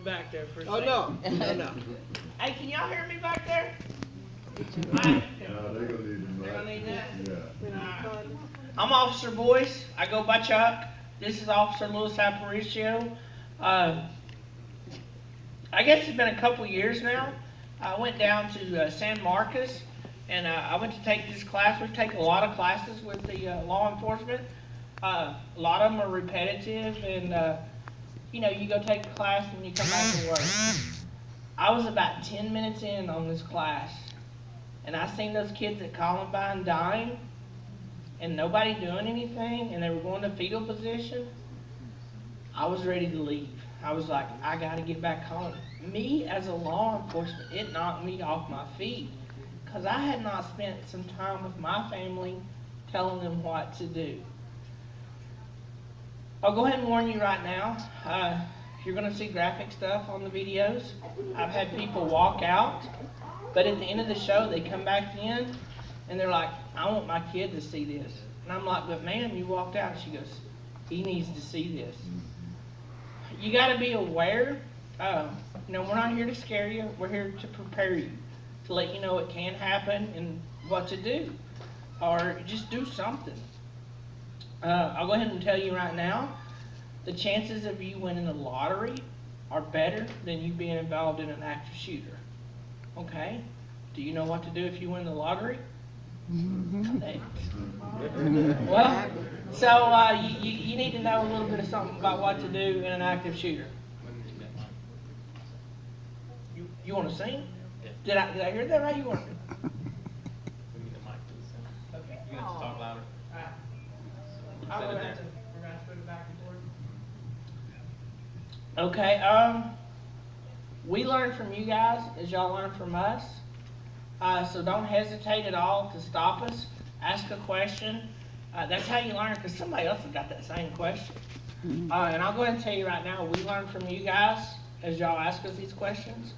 back there for a Oh, second. no. No. Hey, can y'all hear me back there? No, they're gonna need the They're gonna need that? Yeah. I'm Officer Boyce. I go by Chuck. This is Officer Louis Aparicio. I guess it's been a couple years now. I went down to San Marcos, and I went to take this class. We take a lot of classes with the law enforcement. A lot of them are repetitive, and you know, you go take a class and you come back to work. I was about 10 minutes in on this class, and I seen those kids at Columbine dying, and nobody doing anything, and they were going to fetal position. I was ready to leave. I was like, I gotta get back home. Me, as a law enforcement, it knocked me off my feet, because I had not spent some time with my family telling them what to do. I'll go ahead and warn you right now, you're gonna see graphic stuff on the videos. I've had people walk out, but at the end of the show, they come back in, and they're like, I want my kid to see this. And I'm like, but ma'am, you walked out. And she goes, he needs to see this. You got to be aware. You know, we're not here to scare you. We're here to prepare you, to let you know it can happen and what to do, or just do something. I'll go ahead and tell you right now, the chances of you winning the lottery are better than you being involved in an active shooter. Okay? Do you know what to do if you win the lottery? Well, so you need to know a little bit of something about what to do in an active shooter. You want to sing? Did I hear that right? You want to? Okay. You have to talk louder. We're going to put it back and forth. Okay. We learn from you guys as y'all learn from us. So don't hesitate at all to stop us, ask a question. That's how you learn, because somebody else has got that same question. And I'll go ahead and tell you right now, we learn from you guys as y'all ask us these questions.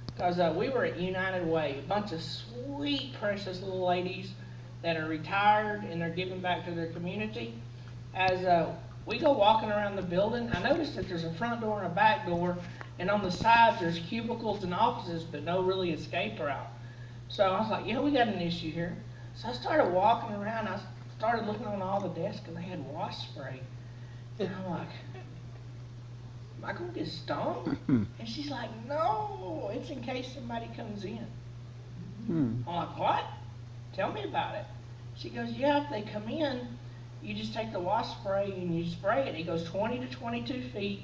Because we were at United Way, a bunch of sweet, precious little ladies that are retired and they're giving back to their community. As we go walking around the building, I noticed that there's a front door and a back door, and on the sides there's cubicles and offices, but no really escape route. So I was like, yeah, we got an issue here. So I started walking around. I started looking on all the desks, and they had wasp spray. And I'm like, am I going to get stung? And she's like, no, it's in case somebody comes in. I'm like, what? Tell me about it. She goes, yeah, if they come in, you just take the wasp spray and you spray it. It goes 20 to 22 feet.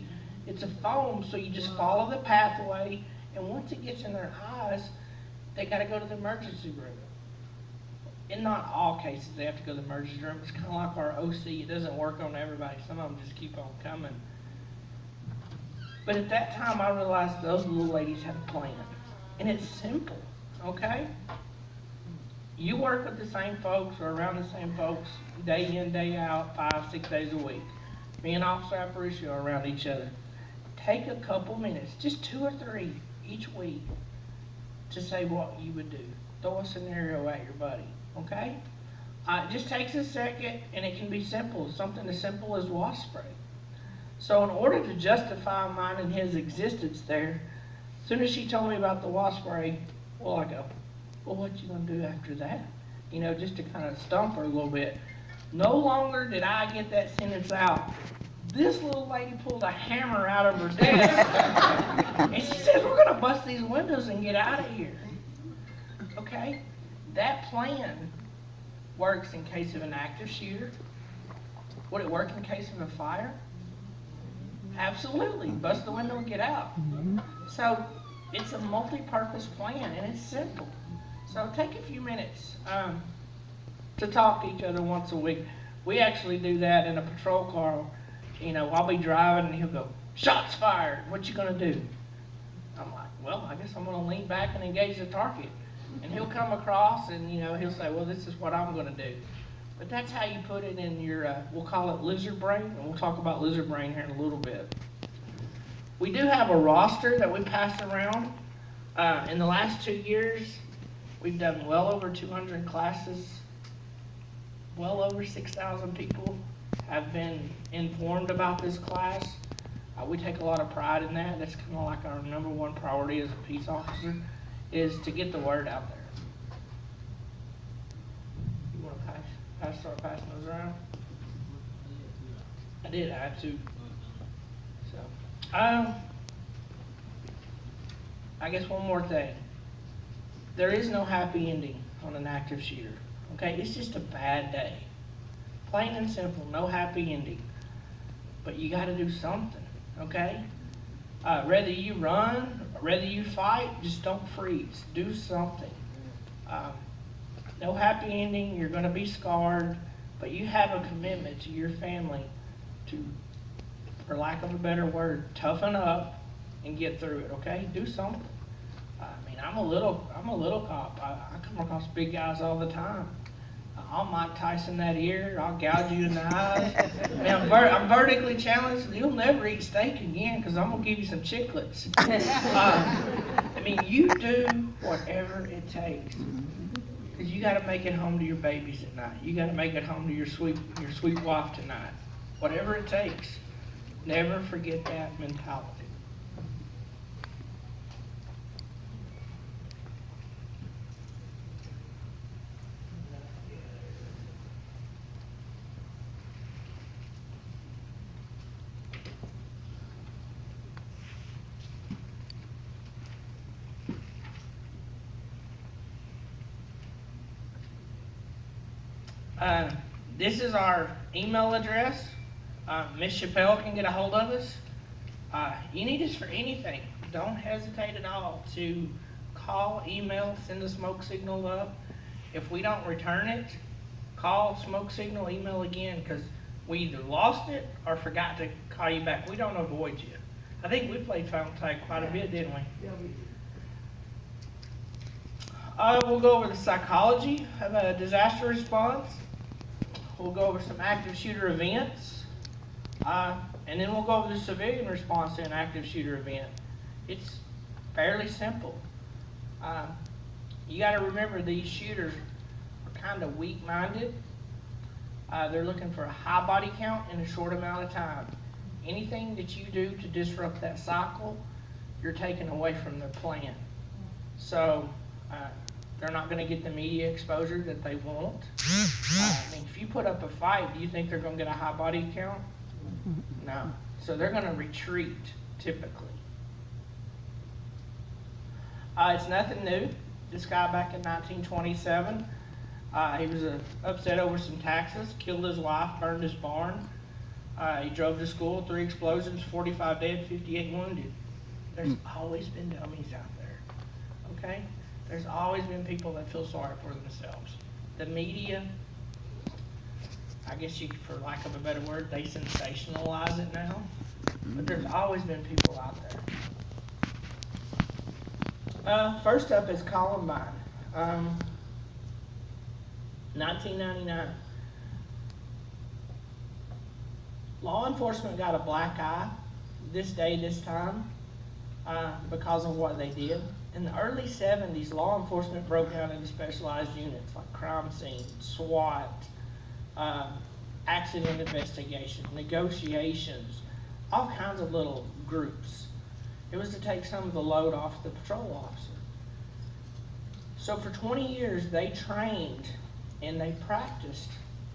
It's a foam, so you just follow the pathway, and once it gets in their eyes, they got to go to the emergency room. In not all cases, they have to go to the emergency room. It's kind of like our OC. It doesn't work on everybody. Some of them just keep on coming. But at that time, I realized those little ladies had a plan. And it's simple, okay? You work with the same folks or around the same folks day in, day out, 5, 6 days a week. Me and Officer Aparicio are around each other. Take a couple minutes, just 2 or 3 each week, to say what you would do. Throw a scenario at your buddy, okay? It just takes a second, and it can be simple, something as simple as wasp spray. So in order to justify mine and his existence there, as soon as she told me about the wasp spray, well, I go, well, what you gonna do after that? You know, just to kind of stump her a little bit. No longer did I get that sentence out. This little lady pulled a hammer out of her desk, and she says, we're going to bust these windows and get out of here. Okay? That plan works in case of an active shooter. Would it work in case of a fire? Absolutely. Bust the window and get out. So it's a multi-purpose plan, and it's simple. So take a few minutes to talk to each other once a week. We actually do that in a patrol car. You know, I'll be driving and he'll go, shots fired, what you gonna do? I'm like, well, I guess I'm gonna lean back and engage the target. And he'll come across and, you know, he'll say, well, this is what I'm gonna do. But that's how you put it in your, we'll call it lizard brain, and we'll talk about lizard brain here in a little bit. We do have a roster that we pass around. In the last 2 years, we've done well over 200 classes. Well over 6,000 people have been informed about this class. We take a lot of pride in that. That's kind of like our number one priority as a peace officer, is to get the word out there. You want to start passing those around? I did. I had to. So, I guess one more thing. There is no happy ending on an active shooter. Okay, it's just a bad day. Plain and simple, no happy ending. But you got to do something. Okay? Whether you run, whether you fight, just don't freeze. Do something. No happy ending. You're going to be scarred, but you have a commitment to your family to, for lack of a better word, toughen up and get through it. Okay? Do something. I mean, I'm a little cop. I come across big guys all the time. I'll Mike Tyson that ear. I'll gouge you in the eyes. I mean, I'm vertically challenged. You'll never eat steak again because I'm going to give you some chiclets. I mean, you do whatever it takes. Because you got to make it home to your babies at night. You got to make it home to your sweet wife tonight. Whatever it takes. Never forget that mentality. This is our email address. Ms. Chappelle can get a hold of us. You need us for anything. Don't hesitate at all to call, email, send a smoke signal up. If we don't return it, call, smoke signal, email again, because we either lost it or forgot to call you back. We don't avoid you. I think we played phone tag quite a bit, didn't we? Yeah, we did. We'll go over the psychology of a disaster response. We'll go over some active shooter events. And then we'll go over the civilian response to an active shooter event. It's fairly simple. You got to remember these shooters are kind of weak-minded. They're looking for a high body count in a short amount of time. Anything that you do to disrupt that cycle, you're taking away from their plan. So they're not going to get the media exposure that they want. I mean, if you put up a fight, do you think they're going to get a high body count? No. So they're going to retreat, typically. It's nothing new. This guy back in 1927, he was upset over some taxes, killed his wife, burned his barn. He drove to school, 3 explosions, 45 dead, 58 wounded. There's always been dummies out there, okay? There's always been people that feel sorry for themselves. The media, I guess you, for lack of a better word, they sensationalize it now. But there's always been people out there. First up is Columbine. 1999. Law enforcement got a black eye this day, this time, because of what they did. In the early 70s, law enforcement broke down into specialized units like crime scene, SWAT, accident investigation, negotiations, all kinds of little groups. It was to take some of the load off the patrol officer. So for 20 years, they trained and they practiced.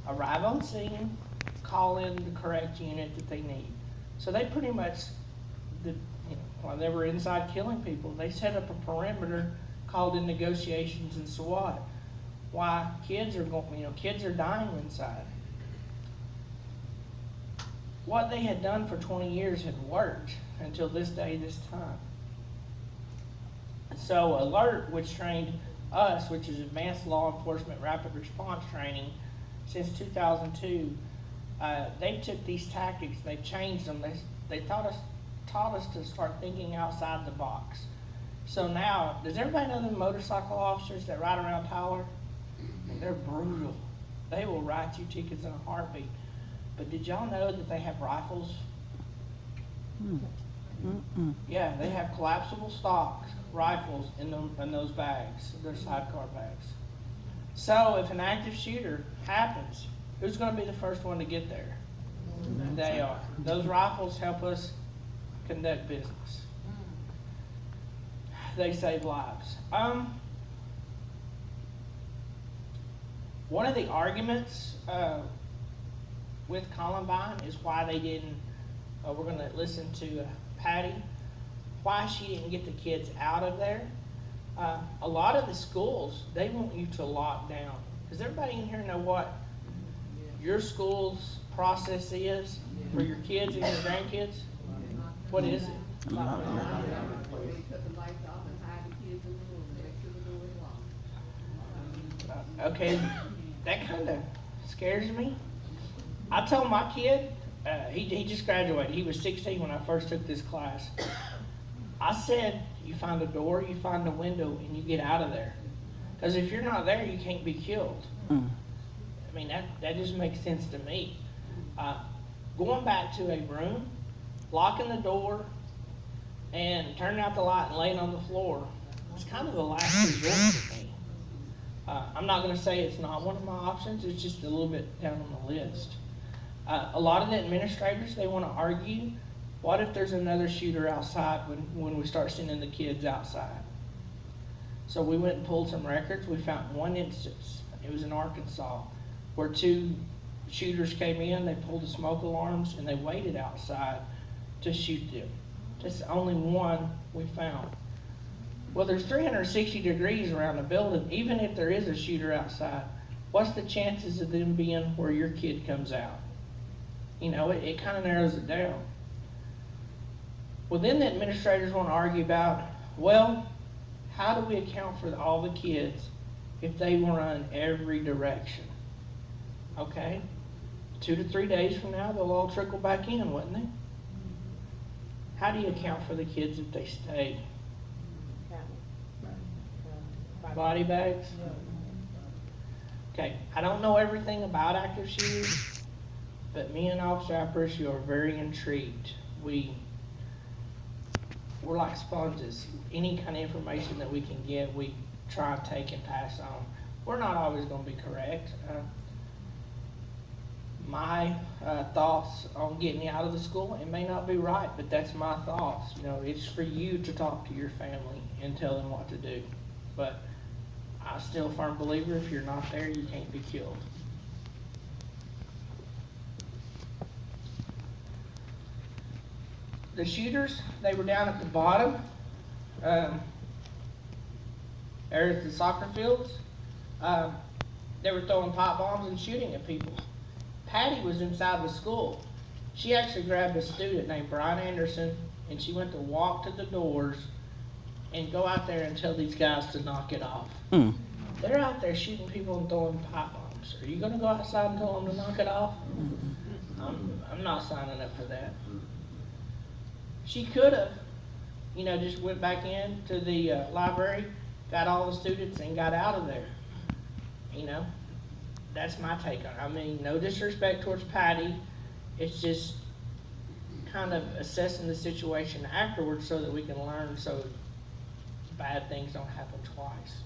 Arrive on scene, call in the correct unit that they need. So they pretty much, while they were inside killing people, they set up a perimeter called in negotiations and SWAT. Why kids are kids are dying inside. What they had done for 20 years had worked until this day, this time. So ALERT, which trained us, which is Advanced Law Enforcement Rapid Response Training, since 2002, they took these tactics, they changed them, they taught us to start thinking outside the box. So now, does everybody know the motorcycle officers that ride around Tyler? They're brutal. They will write you tickets in a heartbeat. But did y'all know that they have rifles? Yeah, they have collapsible stock rifles in those bags, their sidecar bags. So if an active shooter happens, who's going to be the first one to get there? They are. Those rifles help us conduct business. They save lives. One of the arguments with Columbine is why they didn't, we're going to listen to Patty, why she didn't get the kids out of there. A lot of the schools, they want you to lock down. Does everybody in here know what your school's process is for your kids and your grandkids? What is it? Okay, that kind of scares me. I told my kid, he just graduated. He was 16 when I first took this class. I said, you find a door, you find a window, and you get out of there. Because if you're not there, you can't be killed. I mean, that just makes sense to me. Going back to a room, locking the door, and turning out the light and laying on the floor, it's kind of the last resort for me. I'm not going to say it's not one of my options, it's just a little bit down on the list. A lot of the administrators, they want to argue, what if there's another shooter outside when we start sending the kids outside? So we went and pulled some records. We found one instance, it was in Arkansas, where 2 shooters came in, they pulled the smoke alarms, and they waited outside to shoot them. That's the only one we found. Well, there's 360 degrees around the building. Even if there is a shooter outside, what's the chances of them being where your kid comes out? You know, it kind of narrows it down. Well, then the administrators want to argue about, well, how do we account for all the kids if they run every direction? Okay, 2 to 3 days from now, they'll all trickle back in, wouldn't they? How do you account for the kids if they stay? Body bags? Okay, I don't know everything about active shooters, but me and Officer Aparicio are very intrigued. We're like sponges. Any kind of information that we can get, we try and take and pass on. We're not always going to be correct. My thoughts on getting you out of the school, it may not be right, but that's my thoughts. You know, it's for you to talk to your family and tell them what to do. But I'm still a firm believer, if you're not there, you can't be killed. The shooters, they were down at the bottom, there at the soccer fields. They were throwing pipe bombs and shooting at people. Patty was inside the school. She actually grabbed a student named Brian Anderson, and she went to walk to the doors and go out there and tell these guys to knock it off. They're out there shooting people and throwing pipe bombs. Are you going to go outside and tell them to knock it off? I'm not signing up for that. She could have, you know, just went back into the library, got all the students, and got out of there. You know, that's my take on it. I mean, no disrespect towards Patty. It's just kind of assessing the situation afterwards so that we can learn so bad things don't happen twice.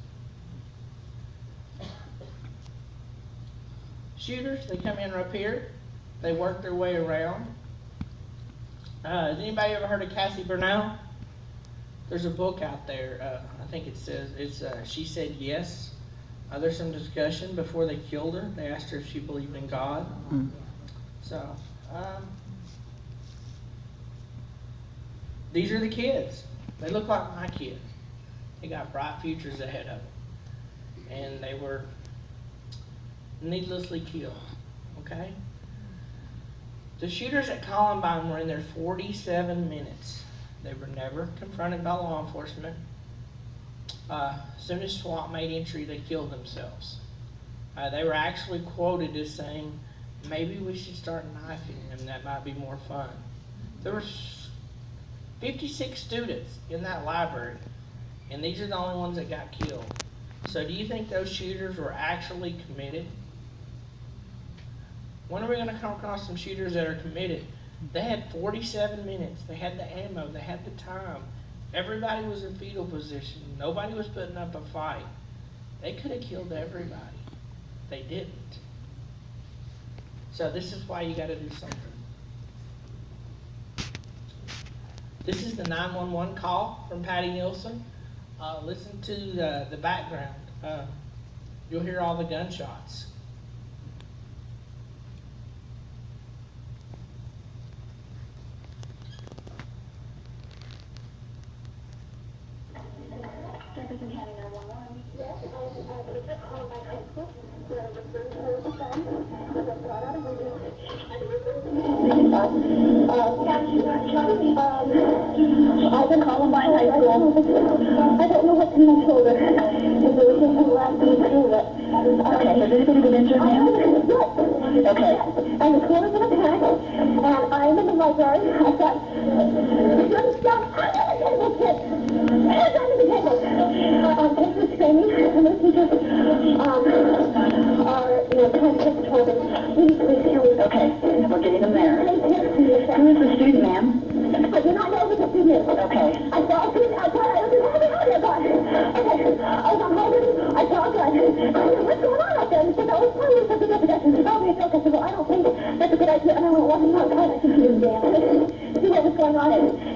Shooters, they come in up here. They work their way around. Has anybody ever heard of Cassie Bernal? There's a book out there. I think it says, She Said Yes. There's some discussion before they killed her. They asked her if she believed in God. So, these are the kids. They look like my kids. They got bright futures ahead of them. And they were needlessly killed. Okay? The shooters at Columbine were in there 47 minutes. They were never confronted by law enforcement. As soon as SWAT made entry, they killed themselves. They were actually quoted as saying, maybe we should start knifing them, that might be more fun. There were 56 students in that library, and these are the only ones that got killed. So do you think those shooters were actually committed? When are we going to come across some shooters that are committed? They had 47 minutes. They had the ammo. They had the time. Everybody was in fetal position. Nobody was putting up a fight. They could have killed everybody. They didn't. So this is why you got to do something. This is the 911 call from Patty Nielsen. Listen to the background. You'll hear all the gunshots. I've been Columbine High School. I don't know what's in my shoulder. If there was something last week through it. Okay, has anybody been injured, ma'am? Yes. Okay. And the school is in attack, and I'm in the library. I've got stuff under the table, kids. Hands under the table. Kids are screaming, and the teachers are, trying to take control of it. Please, help me. Okay, we're getting them there. Who is the student, ma'am? I do not know who the student is. Okay. I saw a student outside. I was just having out here, God. Okay. I was on hold. I saw a gun. What's going on out there? And he said, it's probably something up against the okay, it's okay. I said, well, I don't think that's a good idea. And I went walking outside. I said, he was damn. See what was going on.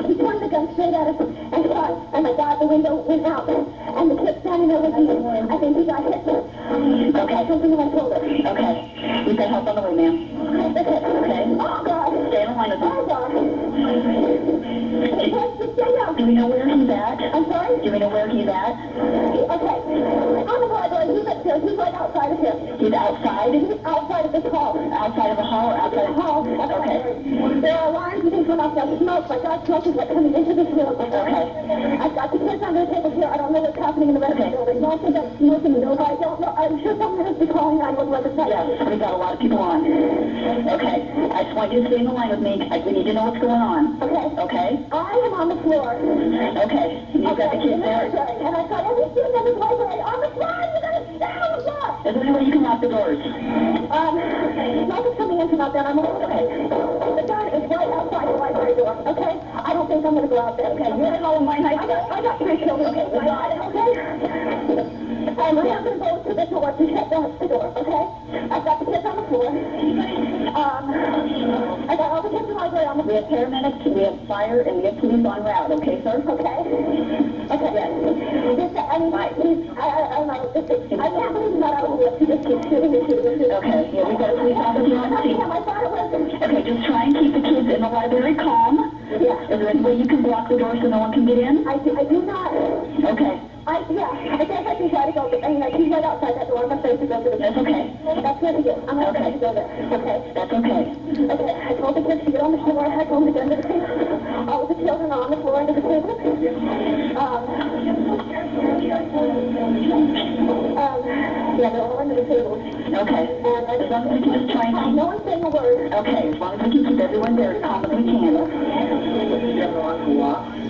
He pointed the gun straight at us and shot. And my God, the window went out. And the kid standing there with me, I think he got hit. Okay. Something in my shoulder. Okay. We've got help on the way, ma'am. Okay. Okay. Oh, God. Stay on the line with me. Oh, God. Do we know where he's at? I'm sorry? Do we know where he's at? Okay. On the library, he's upstairs. He's right outside of here. He's outside? He's outside of this hall. Outside of the hall or outside of the hall? Okay. There are alarms and things going off. There's smoke. My God, smoke is like coming into this room. Okay. I've got the kids under the table here. I don't know what's happening in the rest of the building. Most of them smoking. Nobody. I don't know. I'm sure someone has to be calling 911. Yes, we've got a lot of people on. Okay. I just want you to stay in the line with me. We need to know what's going on. Okay. Okay. I am on the floor. Okay. You've got the kids there? And I've got every student in this library on the floor. You're going to stay on the floor. Is there any way you can lock the doors? Smoke is coming in from out there. I'm okay. The gun is right outside the library door. Okay. I don't think I'm going to go out there. Okay. You're at Columbine High School. I got 3 children. Okay. We got it. Okay. And my husband goes to the door to shut down the door. Okay. I've got the kids on the floor. I got all the kids in the library on the floor. We have paramedics, we have fire, and we have police on route. Okay, sir? Okay. Okay. Yes. I mean, I don't know. I can't believe he's not out of the way. He just keeps shooting and shooting and shooting. Okay. Yeah, we've got a police officer on the scene. I thought it was. Okay, just try and keep the kids in the library calm. Yeah. Is there any way you can block the door so no one can get in? I do not. Okay. I guess I can try to go, but I mean, he's right outside that door. I'm afraid to go to the door. That's okay. That's where he is. I'm not afraid to go there. Okay. That's okay. Okay. I told the kids to get on the floor. I told them to get under the table. All of the children are on the floor under the table. Yeah, they're all under the table. Okay. And as long as we can just try and keep... No one's saying a word. Okay, as long as we can keep everyone there as calm as we can.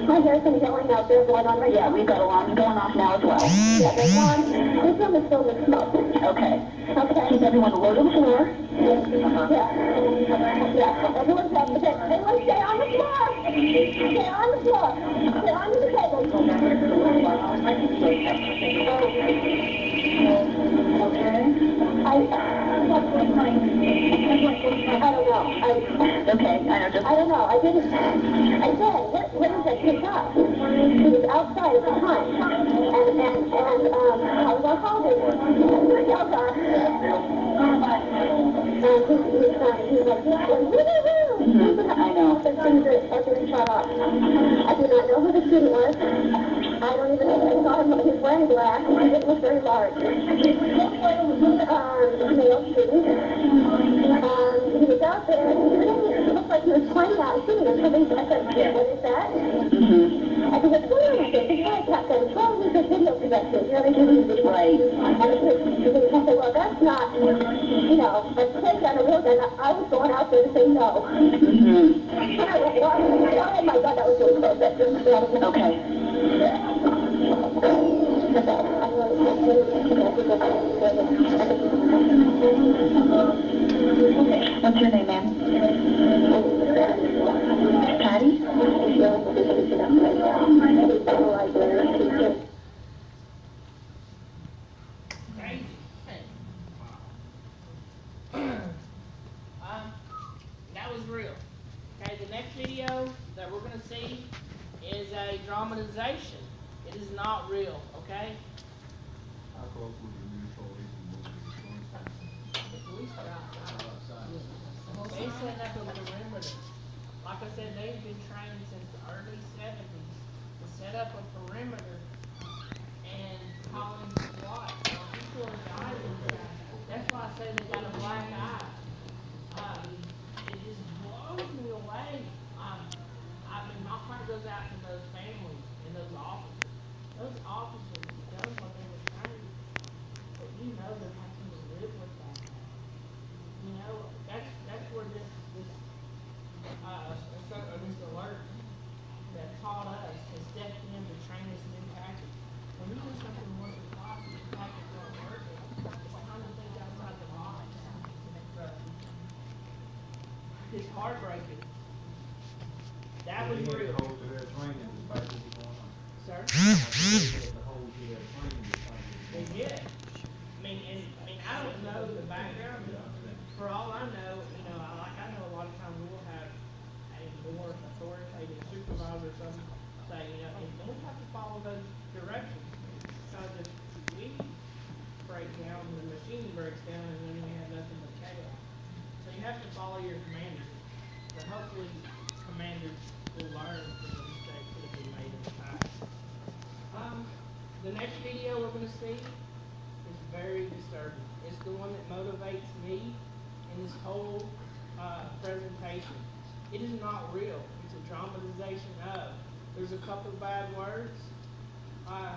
I hear some yelling out there going on right now. Yeah, we've got alarms going off now as well. Yeah, there's one. This room is filled with smoke. Okay. Okay. Keep everyone low to the floor. Yeah. Yeah. Everyone's up. Okay. Everyone stay on the floor. Stay on the floor. Stay under the table. Okay. I don't know. Okay, I don't know. I didn't. I said, when did that pick up? He was outside at the time. And I was on holiday. Oh, God. And he was like, woo-hoo-hoo. I know. The things are getting shot off. I do not know who the student was. I don't even know. I saw him. He was wearing black. He didn't look very large. Male student. He was out there. It looked like he was playing out shooting or something. I said, what is that? I said, what's going on? I said, it's right, Captain. What's wrong with this video production? You know, they give you this right. And I said, well, that's not, a play gun, a real gun. I was going out there to say no. And I went, oh my God, that was really close. That just, okay. What's your name, ma'am? Patty? That was real. Okay, the next video that we're going to see motivation. It is not real, okay? How close would the new police move to the police station? The police are outside. Outside. They set up a perimeter. Like I said, they've been trained since the early 70s to set up a perimeter and calling SWAT. People are dying. That's why I say they got a black eye. It just blows me away. I mean, my heart goes out to those families and those officers. Those officers done what they were trained, but you know they're having to live with that. You know, that's where this alert that taught us has stepped in to train this new tactic. When you do something once or twice and the tactic won't work, it's time to think outside the box. It's heartbreaking. That was They real. had to hold to their training despite what was going on. Sir? They had to hold to their training despite what was They going on. did. I don't know the background. For all I know, I know a lot of times we'll have a more authoritative supervisor or something say, and we have to follow those directions. Because if we break down, the machine breaks down, and then we have nothing but chaos. So you have to follow your commanders. But hopefully, commanders will learn from the mistakes that have been made in the past. The next video we're going to see is very disturbing. It's the one that motivates me in this whole presentation. It is not real. It's a dramatization of. There's a couple bad words, but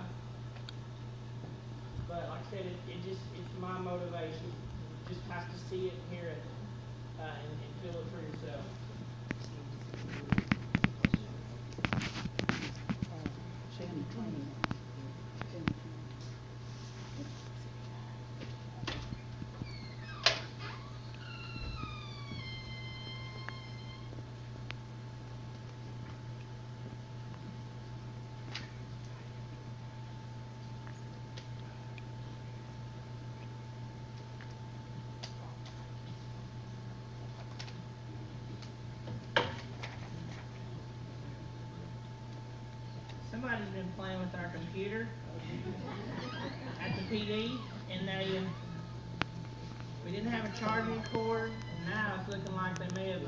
like I said, it's my motivation. You just have to see it and hear it, and feel it for yourself. Somebody's been playing with our computer at the PD, and we didn't have a charging cord, and now it's looking like they may have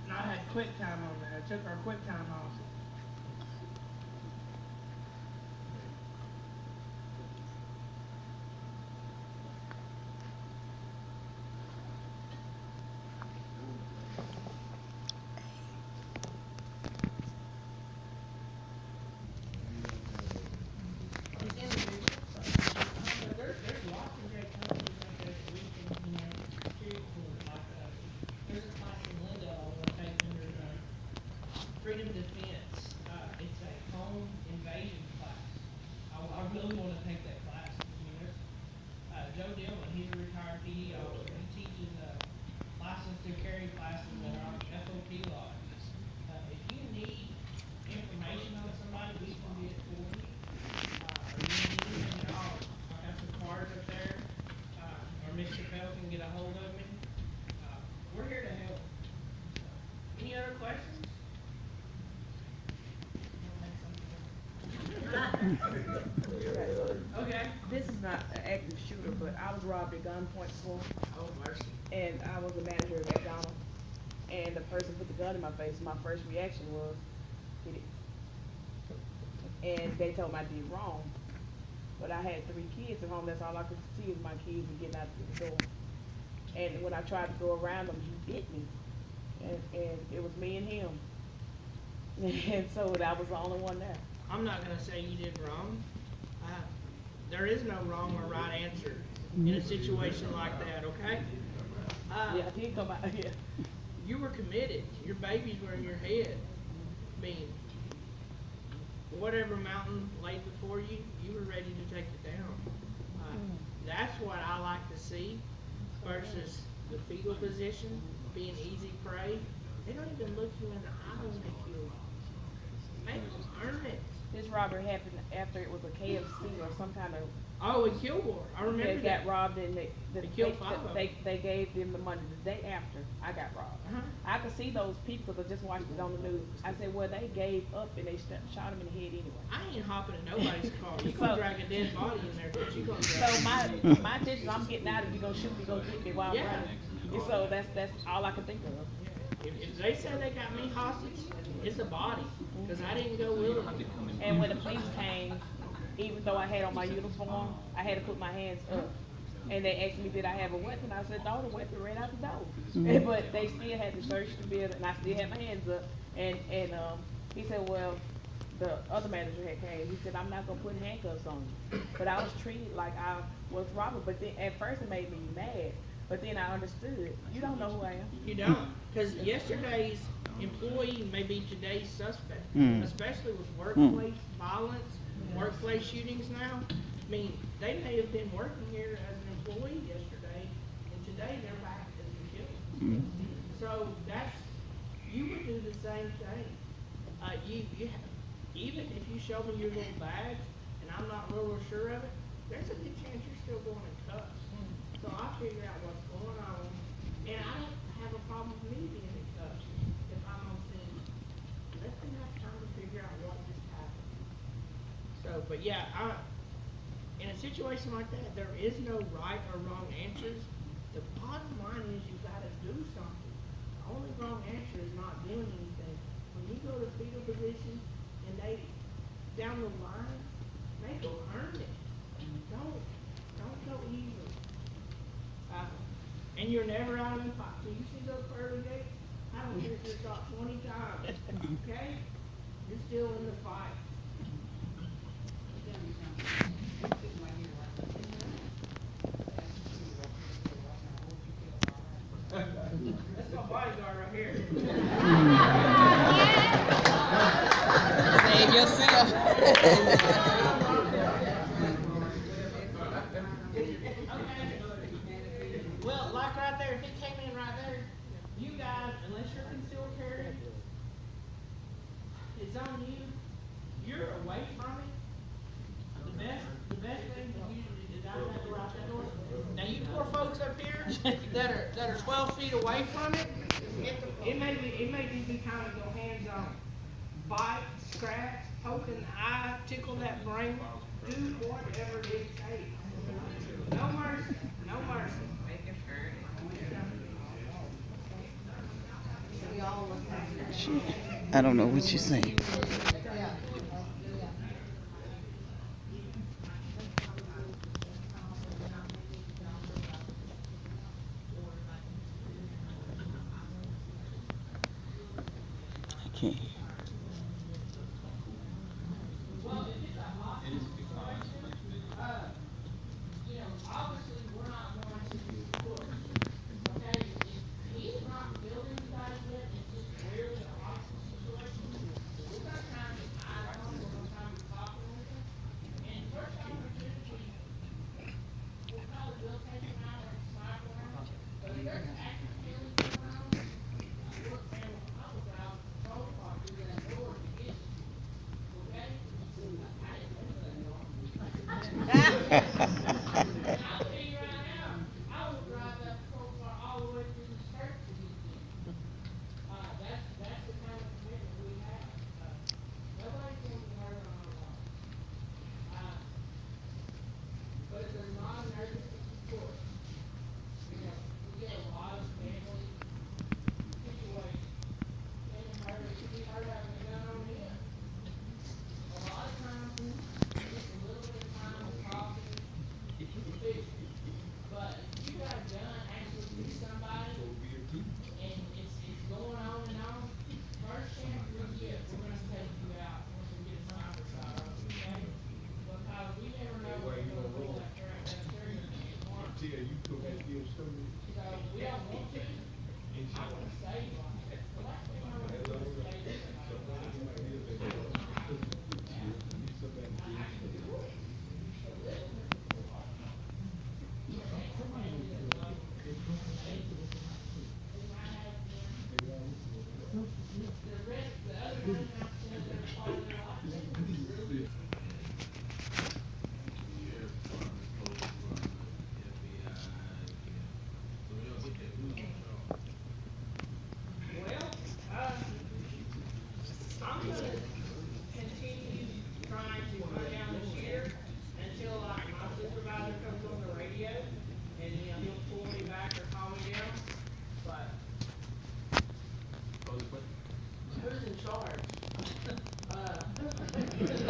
not had QuickTime on there. Took our QuickTime off. There's lots of great companies out there that we can, choose from. Like, there's a class in Linda I want to take under Freedom Defense. It's a home invasion class. I really want to take that class. There's Joe Dillon, he's a retired PD officer. He teaches license to carry classes that are on FOP law. If you need information on somebody, we can get it for you. Or you need anything at all, I have some cards up there, or Ms. Chappelle can get a hold of me. We're here to help. Any other questions? Okay. This is not an active shooter, but I was robbed at gunpoint before, Oh, mercy. and I was a manager at McDonald's, and the person put the gun in my face. My first reaction was, hit it. And they told me I did wrong. But I had 3 kids at home. That's all I could see was my kids and getting out the door. And when I tried to go around them, he hit me. And it was me and him. And so I was the only one there. I'm not gonna say you did wrong. There is no wrong or right answer in a situation like that, okay? Yeah, I did come out, yeah. You were committed. Your babies were in your head. I mean, whatever mountain laid before you, you were ready to take it down. That's what I like to see versus the fetal position, being easy prey. They don't even look you in the eye when they kill you. Make them earn it. His robbery happened after it was a KFC or some kind of, Oh, in Kilgore, I remember they that. got robbed and They killed 5 of them. they gave them the money the day after I got robbed. Uh-huh. I could see those people, cause I just watched it on the news. I said, well, they gave up and they shot him in the head anyway. I ain't hopping in nobody's car. You So- gonna drag a dead body in there, but you gonna So drag. my intention, I'm getting out, if you gonna shoot me, go get me while I'm Yeah. running. And so that's all I can think of. If they say they got me hostage, it's a body, cause I didn't go willingly. And when the police came, even though I had on my uniform, I had to put my hands up. And they asked me, did I have a weapon? I said, no, the weapon ran out the door. But they still had to search the building, and I still had my hands up. And he said, well, the other manager had came. He said, I'm not gonna put handcuffs on you. But I was treated like I was robbed. But then at first it made me mad. But then I understood. You don't know who I am. You don't, cause yesterday's employee may be today's suspect, especially with workplace violence, workplace shootings now. I mean, they may have been working here as an employee yesterday, and today they're back as a killer. So that's, you would do the same thing. Even if you show me your little badge, and I'm not real sure of it, there's a good chance you're still going in cuffs. So I'll figure out what's going on, and I don't have a problem with me being in cuffs if I'm on scene. Let them have time to figure out what just happened. So, but yeah, in a situation like that, there is no right or wrong answers. The bottom line is you gotta do something. The only wrong answer is not doing anything. When you go to fetal position and they, down the line, they go earn it. Don't go easy. And you're never out of the fight. So you see those pearly gates? I don't care if you're shot 20 times, okay? You're still in the fight. That's my bodyguard right here. Save yourself. Well, like right there, if it came in right there, you guys, unless you're concealed carry, it's on you. You're away from it. The best thing to do is I have to go out that door. Now you poor folks up here that are 12 feet away from it, it may be kind of go hands on, bite, scratch, poke in the eye, tickle that brain, do whatever it takes. No mercy, no mercy. I don't know what you're saying. I can't. Obviously, we're not going to court. Okay, he's not building you guys yet, it's just clearly a hostage situation. We're gonna kind of eye on, we're gonna kind of talk with him. And first opportunity, we'll probably will take him out and snipe around. But if there's active killing going on, we're saying, I was out, so far through that door to get you. Okay? I didn't know that. I'll tell you right now, I will drive that patrol car all the way through the church to get you. That's the kind of commitment we have. Nobody's going to hurt on our lawn. But it's a non-emergency support. We get a lot of family situations. We heard having a gun on him. A lot of times, just a little bit of time of talking,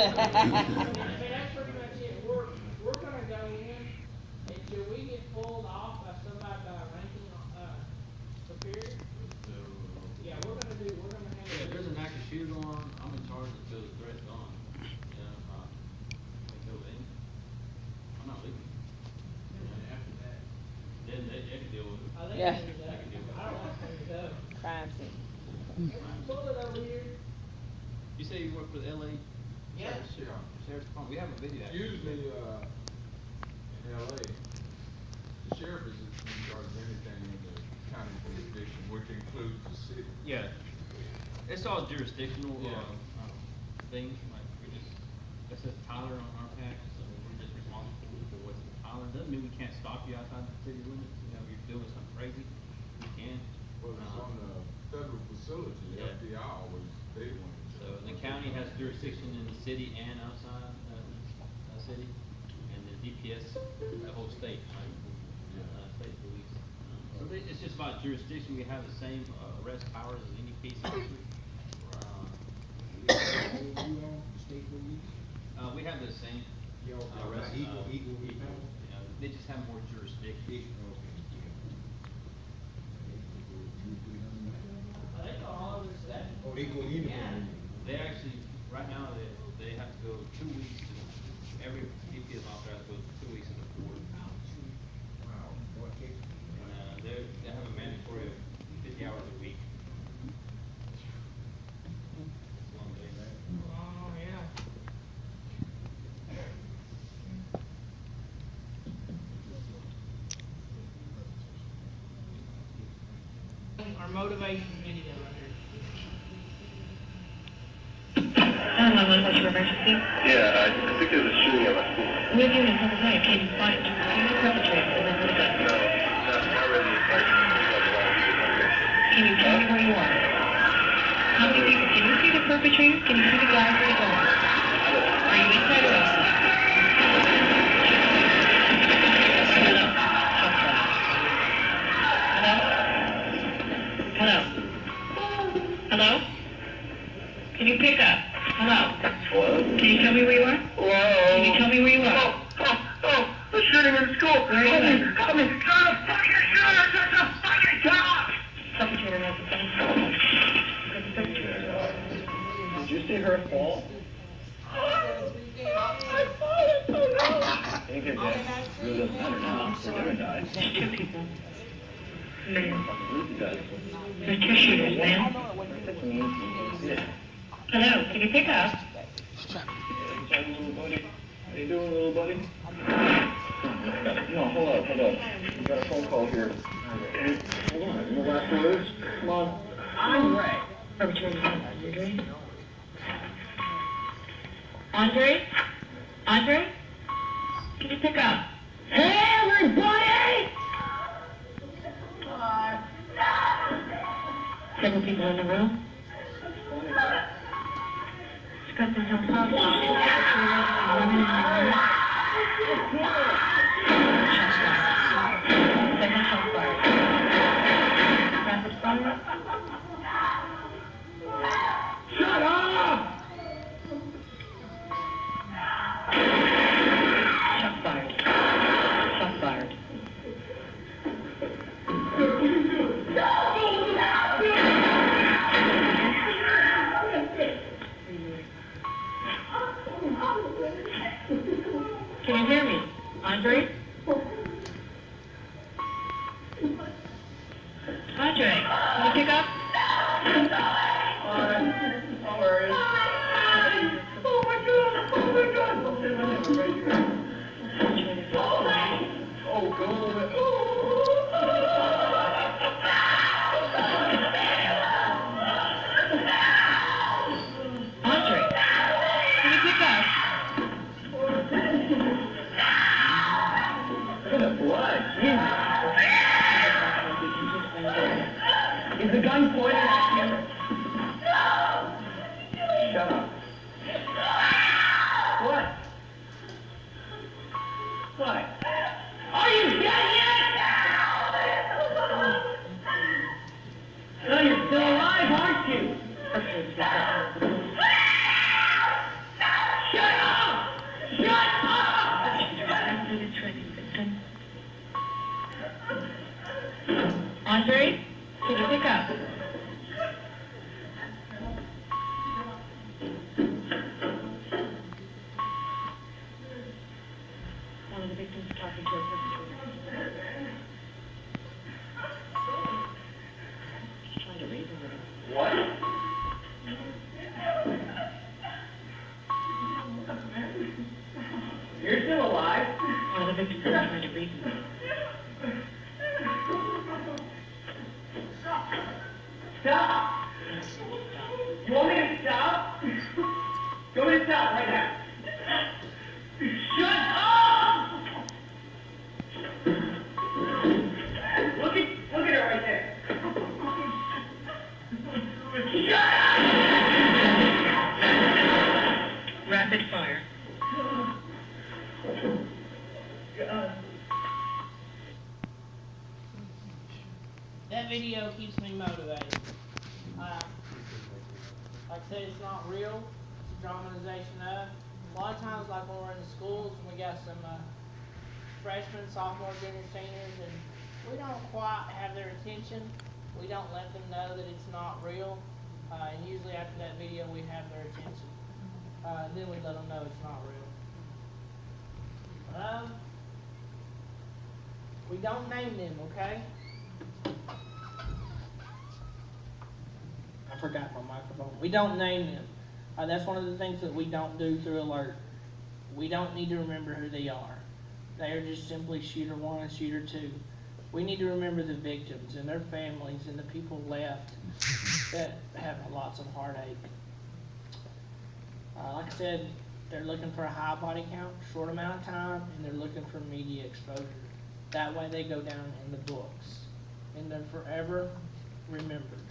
that's pretty much it. We're gonna go in until we get pulled off by somebody by ranking, superior. Yeah, we're gonna If handle there's it. an active shooter going on, I'm in charge until the threat's gone. You know, until then, I'm not leaving. And then after that, then they can deal with it. I think Yeah. it's that. I don't want to go. Crime scene. Pull it over here. You say you work for the LA Yeah. Sheriff's Department? We have a video. Usually, in LA, the sheriff is in charge of anything in the county jurisdiction, which includes the city. Yeah. It's all jurisdictional, Yeah. things, like, that says Tyler on our pack, so we're just responsible for what's in Tyler. Doesn't mean we can't stop you outside the city limits, you know, if you're doing something crazy, we can. Well, it's on the federal facility, the Yeah. FBI always, they want it. So the county has jurisdiction in the city and outside, the city, and the DPS, the whole state, like, state police. So it's just about jurisdiction, we have the same, arrest powers as any case officer. We have the same, arrest, Equal. you know, they just have more jurisdiction. I think all of it's that. Oh, equal uniform. They actually, right now, they have to go 2 weeks, every DPS officer has to go 2 weeks in the court. Wow, what case? And, they have a mandatory of 50 hours a week. It's a long day. Oh, yeah. Our motivation video right here. 911, what's your emergency? Yeah, I think there's a shooting at my school. We have units on the site. Can you find the perpetrator and then what about? No, not really. Can you tell me where you are? How many people? Can you see the perpetrator? Can you see the guy where you're going? Are you inside or outside? Hello? Hello? Hello? Can you pick up? Hello? Hello? Can you tell me where you are? Hello? Can you tell me where you are? Oh, the shooting in school. Where are you at? Help me. Shut up, fucking shooter. Shut the fucking top. Perpetrator has a phone. The perpetrator. Did you see her fall? I fallen so low. I think it really doesn't matter now. They're gonna die. There's two people. Man. Lucy died. There's two shooters, man. Yeah. Hello, can you pick up? Hey, little buddy. How you doing, little buddy? No, hold up. We got a phone call here. Hey, hold on. No last words? Come on. Andre. Perpetrator's name, Andre? Andre? Can you pick up? Hey, everybody! Several people in the room. It's got the hell pop. Women in the room. Shots fired. Second shot fired. Rapid fire. Shut up! Shot fired. Shot fired. Can you hear me? Andre? Andre, can you pick up? No worries. Oh my god! Oh my god! Oh, go away. Andre, can you pick up? Look at the blood. Is the gun pointed at him? Shut up. What? What? Are you dead yet? No, you're still alive, aren't you? Shut Audrey, can you pick up? One of the victims is talking to a perpetrator. Just trying to reason with him. What? You're still alive? One of the victims is trying to reason with him. Stop! You want me to stop? You want me to stop right now? Shut up! Look at her right there. Shut up! Rapid fire. That video keeps me motivated. Like I said, it's not real. It's a dramatization of. A lot of times, like when we're in the schools, and we got some freshmen, sophomores, juniors, seniors, and we don't quite have their attention. We don't let them know that it's not real. And usually after that video, we have their attention. Then we let them know it's not real. We don't name them, okay? I forgot my microphone. We don't name them. That's one of the things that we don't do through alert. We don't need to remember who they are. They are just simply shooter 1 and shooter 2. We need to remember the victims and their families and the people left that have lots of heartache. Like I said, they're looking for a high body count, short amount of time, and they're looking for media exposure. That way they go down in the books, and they're forever remembered.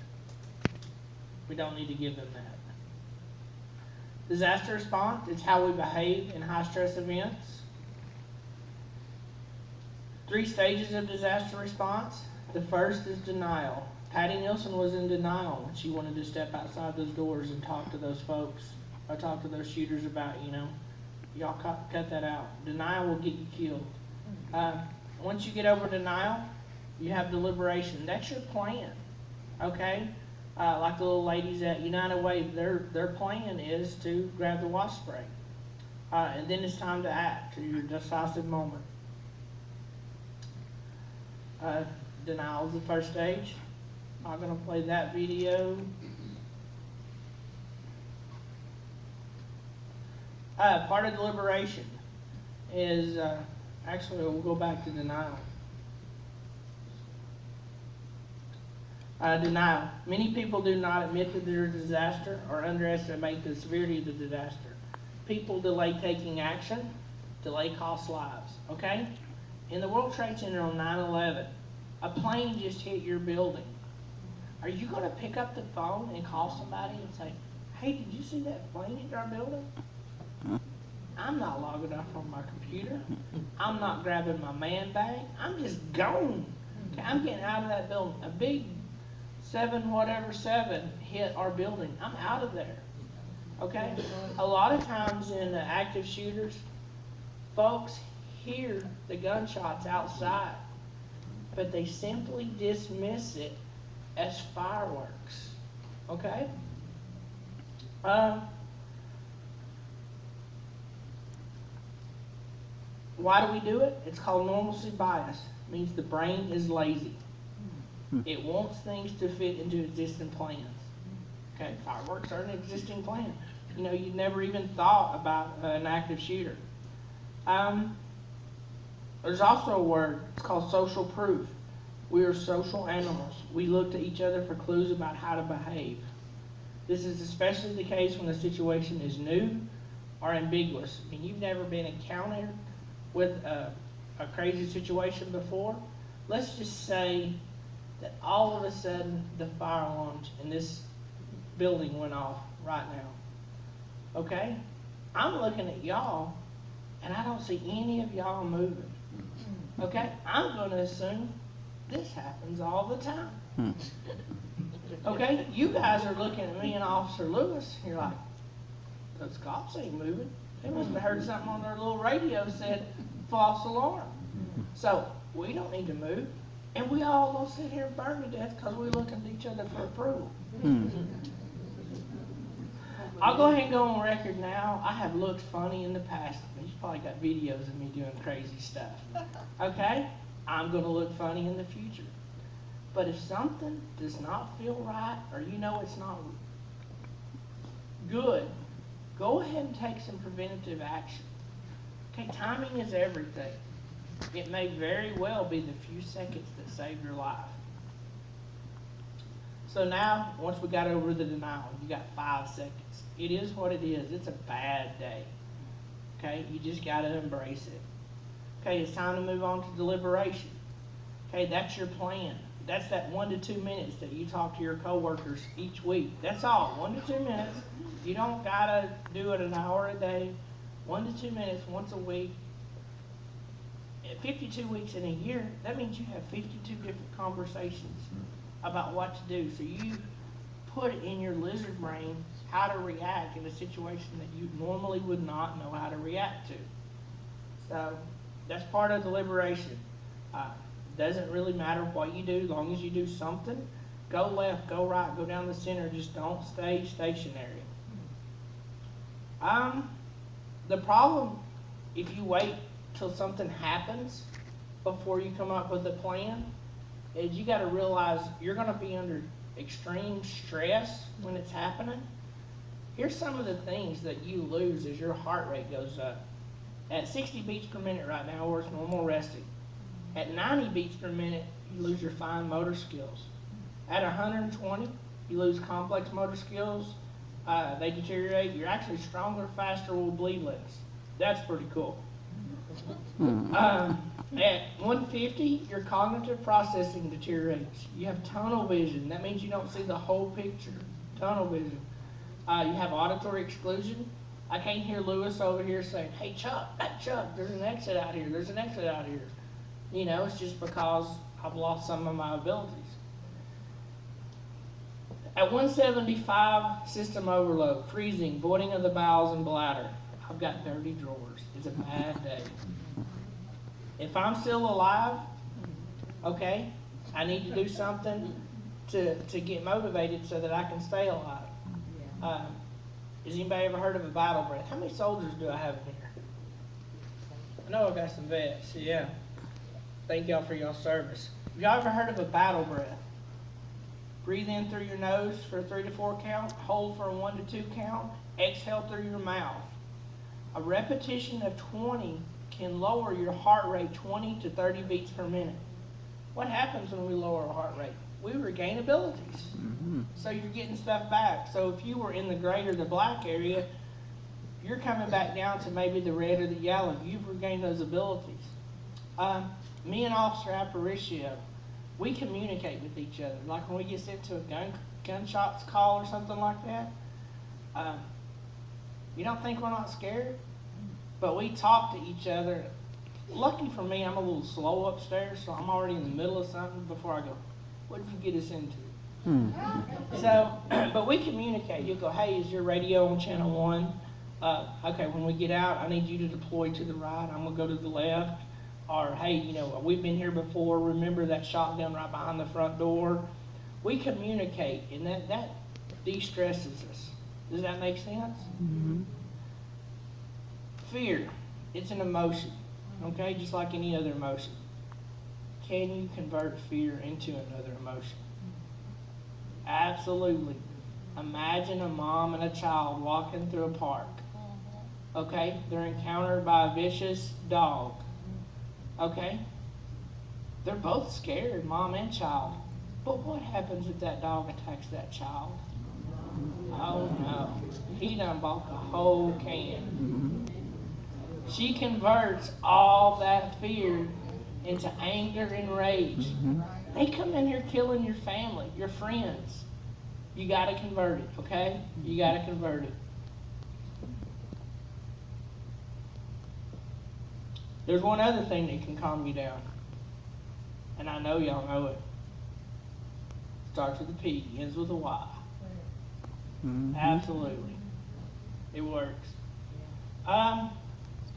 We don't need to give them that. Disaster response is how we behave in high stress events. 3 stages of disaster response. The first is denial. Patty Nielsen was in denial when she wanted to step outside those doors and talk to those folks, or talk to those shooters about, y'all cut that out. Denial will get you killed. Once you get over denial, you have deliberation. That's your plan, okay? Like the little ladies at United Way, their plan is to grab the wasp spray. And then it's time to act, your decisive moment. Denial is the first stage. I'm going to play that video. Part of deliberation is, actually we'll go back to denial. Denial. Many people do not admit that there is a disaster or underestimate the severity of the disaster. People delay taking action, delay cost lives, okay? In the World Trade Center on 9/11, a plane just hit your building. Are you going to pick up the phone and call somebody and say, hey, did you see that plane hit our building? I'm not logging up on my computer. I'm not grabbing my man bag. I'm just gone. Okay, I'm getting out of that building. A big 7 hit our building. I'm out of there. Okay? A lot of times in active shooters, folks hear the gunshots outside, but they simply dismiss it as fireworks. Okay? Why do we do it? It's called normalcy bias. It means the brain is lazy. It wants things to fit into existing plans. Okay, fireworks are an existing plan. You never even thought about an active shooter. There's also a word, it's called social proof. We are social animals. We look to each other for clues about how to behave. This is especially the case when the situation is new or ambiguous. I mean, you've never been encountered with a crazy situation before. Let's just say that all of a sudden the fire alarms in this building went off right now. Okay? I'm looking at y'all and I don't see any of y'all moving. Okay? I'm going to assume this happens all the time. Okay? You guys are looking at me and Officer Lewis. You're like, those cops ain't moving. They must have heard something on their little radio said false alarm. So we don't need to move. And we all gonna sit here and burn to death because we looking at each other for approval. I'll go ahead and go on record now. I have looked funny in the past. You've probably got videos of me doing crazy stuff. Okay? I'm gonna look funny in the future. But if something does not feel right, or you know it's not good, go ahead and take some preventative action. Okay, timing is everything. It may very well be the few seconds that save your life. So now, once we got over the denial, you got 5 seconds. It is what it is. It's a bad day. Okay, you just got to embrace it. Okay, it's time to move on to deliberation. Okay, that's your plan. That's that 1 to 2 minutes that you talk to your coworkers each week. That's all, 1 to 2 minutes. You don't gotta do it an hour a day. 1 to 2 minutes once a week. At 52 weeks in a year, that means you have 52 different conversations about what to do. So you put in your lizard brain how to react in a situation that you normally would not know how to react to. So that's part of deliberation. Doesn't really matter what you do, as long as you do something. Go left, go right, go down the center, just don't stay stationary. The problem, if you wait till something happens before you come up with a plan, is you got to realize you're going to be under extreme stress when it's happening. Here's some of the things that you lose as your heart rate goes up. At 60 beats per minute right now, where it's normal resting. At 90 beats per minute, you lose your fine motor skills. At 120, you lose complex motor skills. They deteriorate. You're actually stronger, faster, will bleed less. That's pretty cool. At 150, your cognitive processing deteriorates. You have tunnel vision. That means you don't see the whole picture. Tunnel vision. You have auditory exclusion. I can't hear Lewis over here saying, "Hey, Chuck, there's an exit out here. There's an exit out here." You know, it's just because I've lost some of my abilities. At 175, system overload, freezing, voiding of the bowels and bladder. I've got dirty drawers. It's a bad day. If I'm still alive, okay, I need to do something to get motivated so that I can stay alive. Has anybody ever heard of a battle breath? How many soldiers do I have in here? I know I've got some vets, yeah. Thank y'all for y'all service. Have y'all ever heard of a battle breath? Breathe in through your nose for a 3 to 4 count, hold for a 1 to 2 count, exhale through your mouth. A repetition of 20 can lower your heart rate 20 to 30 beats per minute. What happens when we lower our heart rate? We regain abilities. So you're getting stuff back. So if you were in the gray or the black area, you're coming back down to maybe the red or the yellow. You've regained those abilities. Me and Officer Aparicio, we communicate with each other. Like when we get sent to a gunshots call or something like that, you don't think we're not scared? But we talk to each other. Lucky for me, I'm a little slow upstairs, so I'm already in the middle of something before I go, "What did you get us into?" So, but we communicate. You go, "Hey, is your radio on channel 1? Okay, when we get out, I need you to deploy to the right. I'm going to go to the left." Or, "Hey, you know, we've been here before. Remember that shotgun right behind the front door?" We communicate, and that de-stresses us. Does that make sense? Fear, it's an emotion, okay, just like any other emotion. Can you convert fear into another emotion? Absolutely. Imagine a mom and a child walking through a park. Okay, they're encountered by a vicious dog. Okay, they're both scared, mom and child. But what happens if that dog attacks that child? Oh no, he done bought the whole can. She converts all that fear into anger and rage. They come in here killing your family, your friends. You got to convert it, okay? You got to convert it. There's one other thing that can calm you down, and I know y'all know it. Starts with a P, ends with a Y. Absolutely. It works.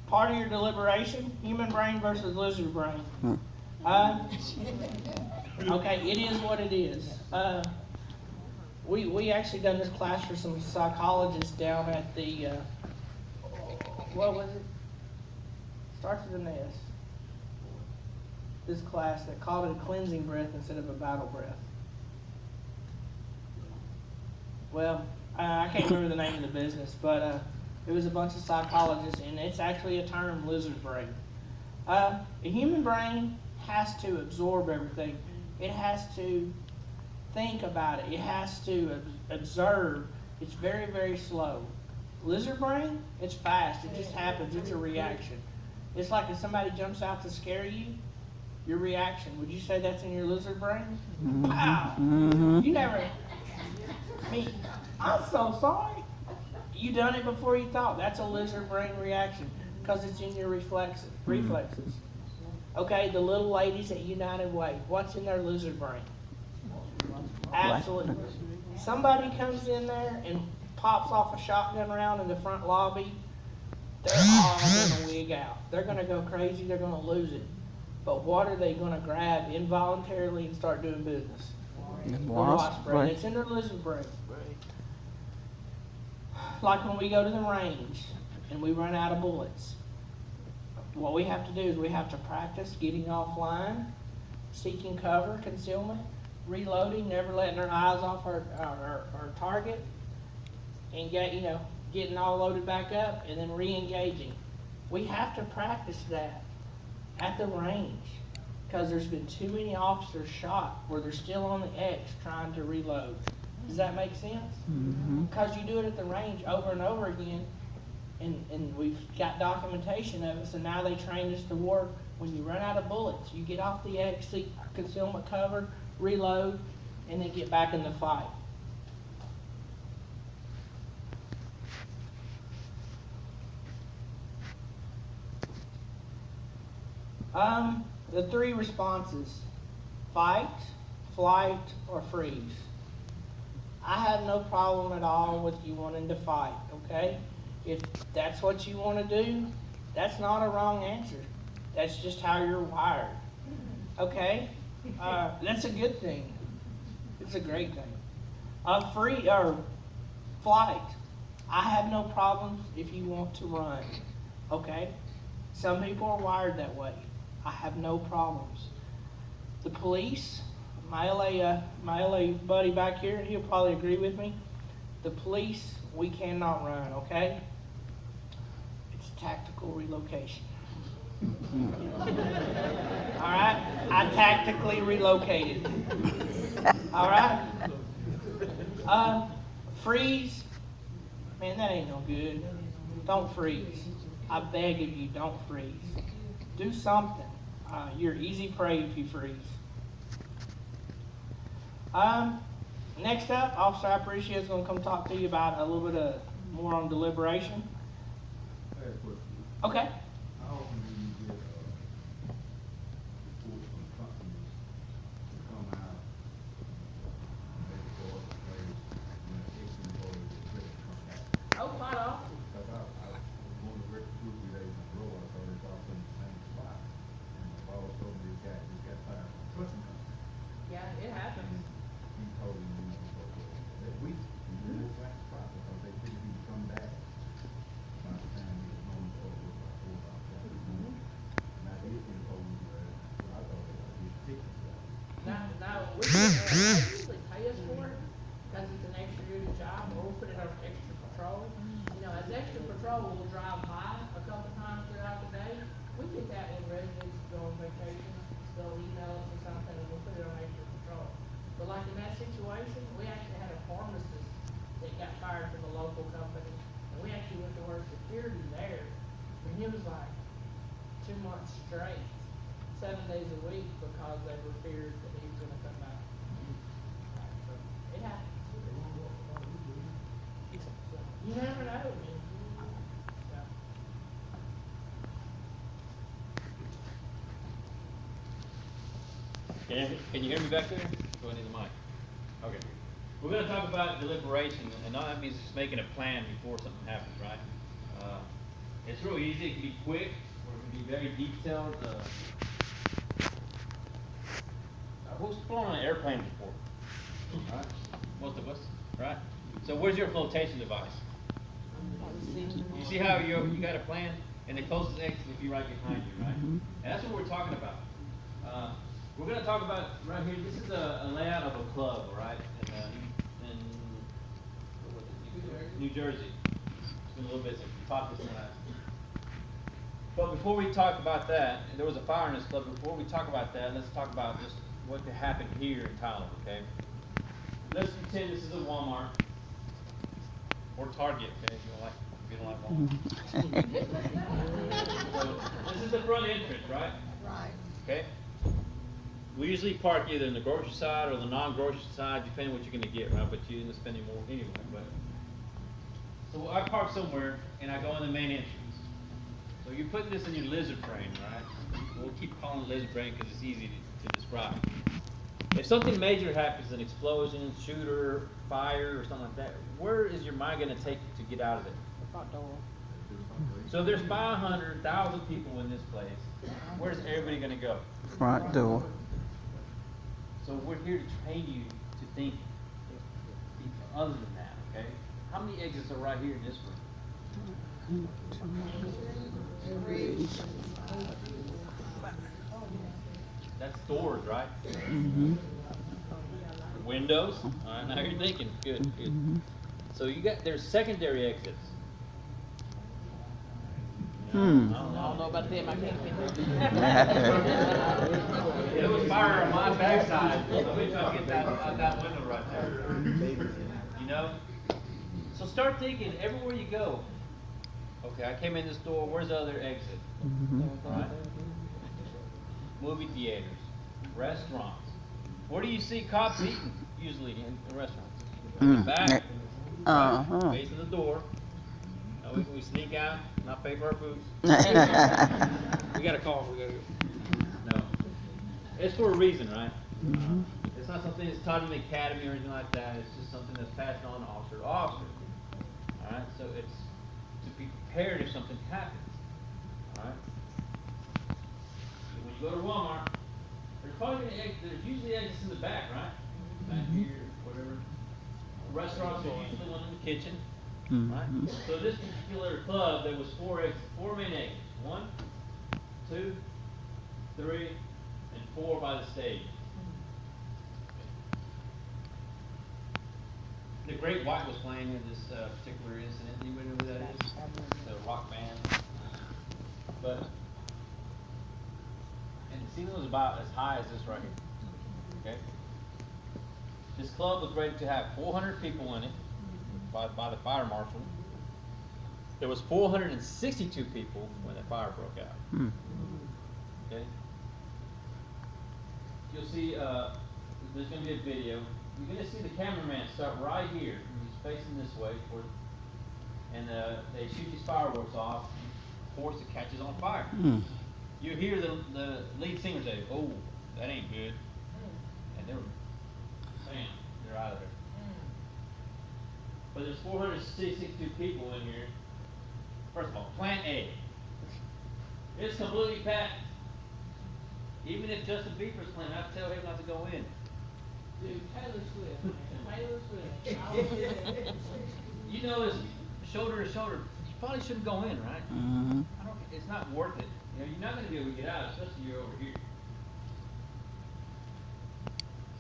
Part of your deliberation, human brain versus lizard brain. Okay, it is what it is. We actually done this class for some psychologists down at the, what was it? Starts with an S. This class that called it a cleansing breath instead of a battle breath. Well, I can't remember the name of the business, but it was a bunch of psychologists, and it's actually a term, lizard brain. A human brain has to absorb everything. It has to think about it. It has to observe. It's very, very slow. Lizard brain, it's fast. It just happens. It's a reaction. It's like if somebody jumps out to scare you, your reaction. Would you say that's in your lizard brain? Wow. You never. I mean, I'm so sorry. You done it before you thought. That's a lizard brain reaction because it's in your reflexes. Okay, the little ladies at United Way, what's in their lizard brain? Absolutely. Somebody comes in there and pops off a shotgun round in the front lobby, they're all going to wig out. They're going to go crazy. They're going to lose it. But what are they going to grab involuntarily and start doing business? Wasp brain. It's in their lizard brain. Like when we go to the range and we run out of bullets, what we have to do is we have to practice getting offline, seeking cover, concealment, reloading, never letting our eyes off our target, and getting all loaded back up, and then re-engaging. We have to practice that at the range because there's been too many officers shot where they're still on the X trying to reload. Does that make sense? Because you do it at the range over and over again, and we've got documentation of it, so now they train us to work. When you run out of bullets, you get off the X, seek concealment cover, reload, and then get back in the fight. The three responses: fight, flight, or freeze. I have no problem at all with you wanting to fight, okay? If that's what you want to do, that's not a wrong answer. That's just how you're wired, okay? That's a good thing. It's a great thing. Free or flight. I have no problems if you want to run, okay? Some people are wired that way. I have no problems. The police, my LA buddy back here, he'll probably agree with me. The police, we cannot run, okay? It's tactical relocation. All right? I tactically relocated. All right? Freeze. Man, that ain't no good. Don't freeze. I beg of you, don't freeze. Do something. You're easy prey if you freeze. Next up, Officer Aparicio is going to come talk to you about a little bit more on deliberation. Okay. How often do you get reports from companies to come out and make reports of ways when an ex-employee is ready to come back? Oh, quite often. Because I was going to work 2 or 3 days in a row, I saw this all in the same spot. And the boss told me this guy fired from a trucking company. Yeah, it happens. He told me that week he was in the same spot because they figured he would come back by the time he was home for like 4 or 5 days. And I did see the police there, so I thought they would be tickets. Now, they usually pay us for it because it's an extra duty job, or we'll put it on extra patrol. As extra patrol, we'll drive by a couple times throughout the day. We get that when residents go on vacation, they'll email us or something, and we'll put it on extra patrol. But like in that situation, we actually had a pharmacist that got fired from a local company, and we actually went to work security there, and he was like 2 months straight, 7 days a week, because they were feared that he was going to come back. So it happens. You never know. Can you hear me back there? Do I need the mic? Okay. We're going to talk about deliberation, and that means just making a plan before something happens, right? It's real easy. It can be quick, or it can be very detailed. who's flown on an airplane before? Right? Most of us, right? So where's your flotation device? You see how you got a plan, and the closest exit will be right behind you, right? And that's what we're talking about. We're going to talk about right here. This is a layout of a club, right? In what was it? New Jersey. It's been a little bit since we taught this last. But before we talk about that, there was a fire in this club. Before we talk about that, let's talk about just what could happen here in Tyler, okay? Let's pretend this is a Walmart or Target, okay? If you don't like Walmart. So this is the front entrance, right? Right. Okay. We usually park either in the grocery side or the non-grocery side, depending on what you're going to get, right? But you end up spending more anyway. But so I park somewhere and I go in the main entrance. So you're putting this in your lizard brain, right? We'll keep calling it lizard brain because it's easy to describe. If something major happens, an explosion, shooter, fire, or something like that, where is your mind going to take you to get out of it? The front door. So there's 500,000 people in this place. Where's everybody going to go? Front door. So we're here to train you to think other than that, okay? How many exits are right here in this room? That's doors, right? Windows. All right, now you're thinking. Good, good. So there's secondary exits. I don't know about them. I can't fit There was fire on my backside. Let me try to get that out that window right there. You know? So start thinking everywhere you go. Okay, I came in this door. Where's the other exit? Right? Movie theaters, restaurants. Where do you see cops eating usually in restaurants? In the back. Right? Facing the door. We sneak out, not pay for our food. We got a call. We gotta go. No, it's for a reason, right? It's not something that's taught in the academy or anything like that. It's just something that's passed on officer to officer. All right, so it's to be prepared if something happens. All right. So when you go to Walmart, there's usually exits in the back, right? Back here, whatever. Restaurants are usually one in the kitchen. Right? So this particular club, there was four main exits. 1, 2, 3, and 4 by the stage. The Great White was playing in this particular incident. Anybody know who that is? The rock band. But and the ceiling was about as high as this right here. Okay. This club was ready to have 400 people in it. By the fire marshal. There was 462 people when the fire broke out. Okay. You'll see. There's going to be a video. You're going to see the cameraman start right here. He's facing this way, and they shoot these fireworks off. Of course, it catches on fire. You hear the lead singer say, "Oh, that ain't good," and they're out of there. But there's 462 people in here. First of all, Plan A. It's completely packed. Even if Justin Bieber's playing, I have to tell him not to go in. Dude, Taylor Swift. Taylor Swift. You know, it's shoulder to shoulder. You probably shouldn't go in, right? It's not worth it. You know, you're not going to be able to get out, especially you're over here.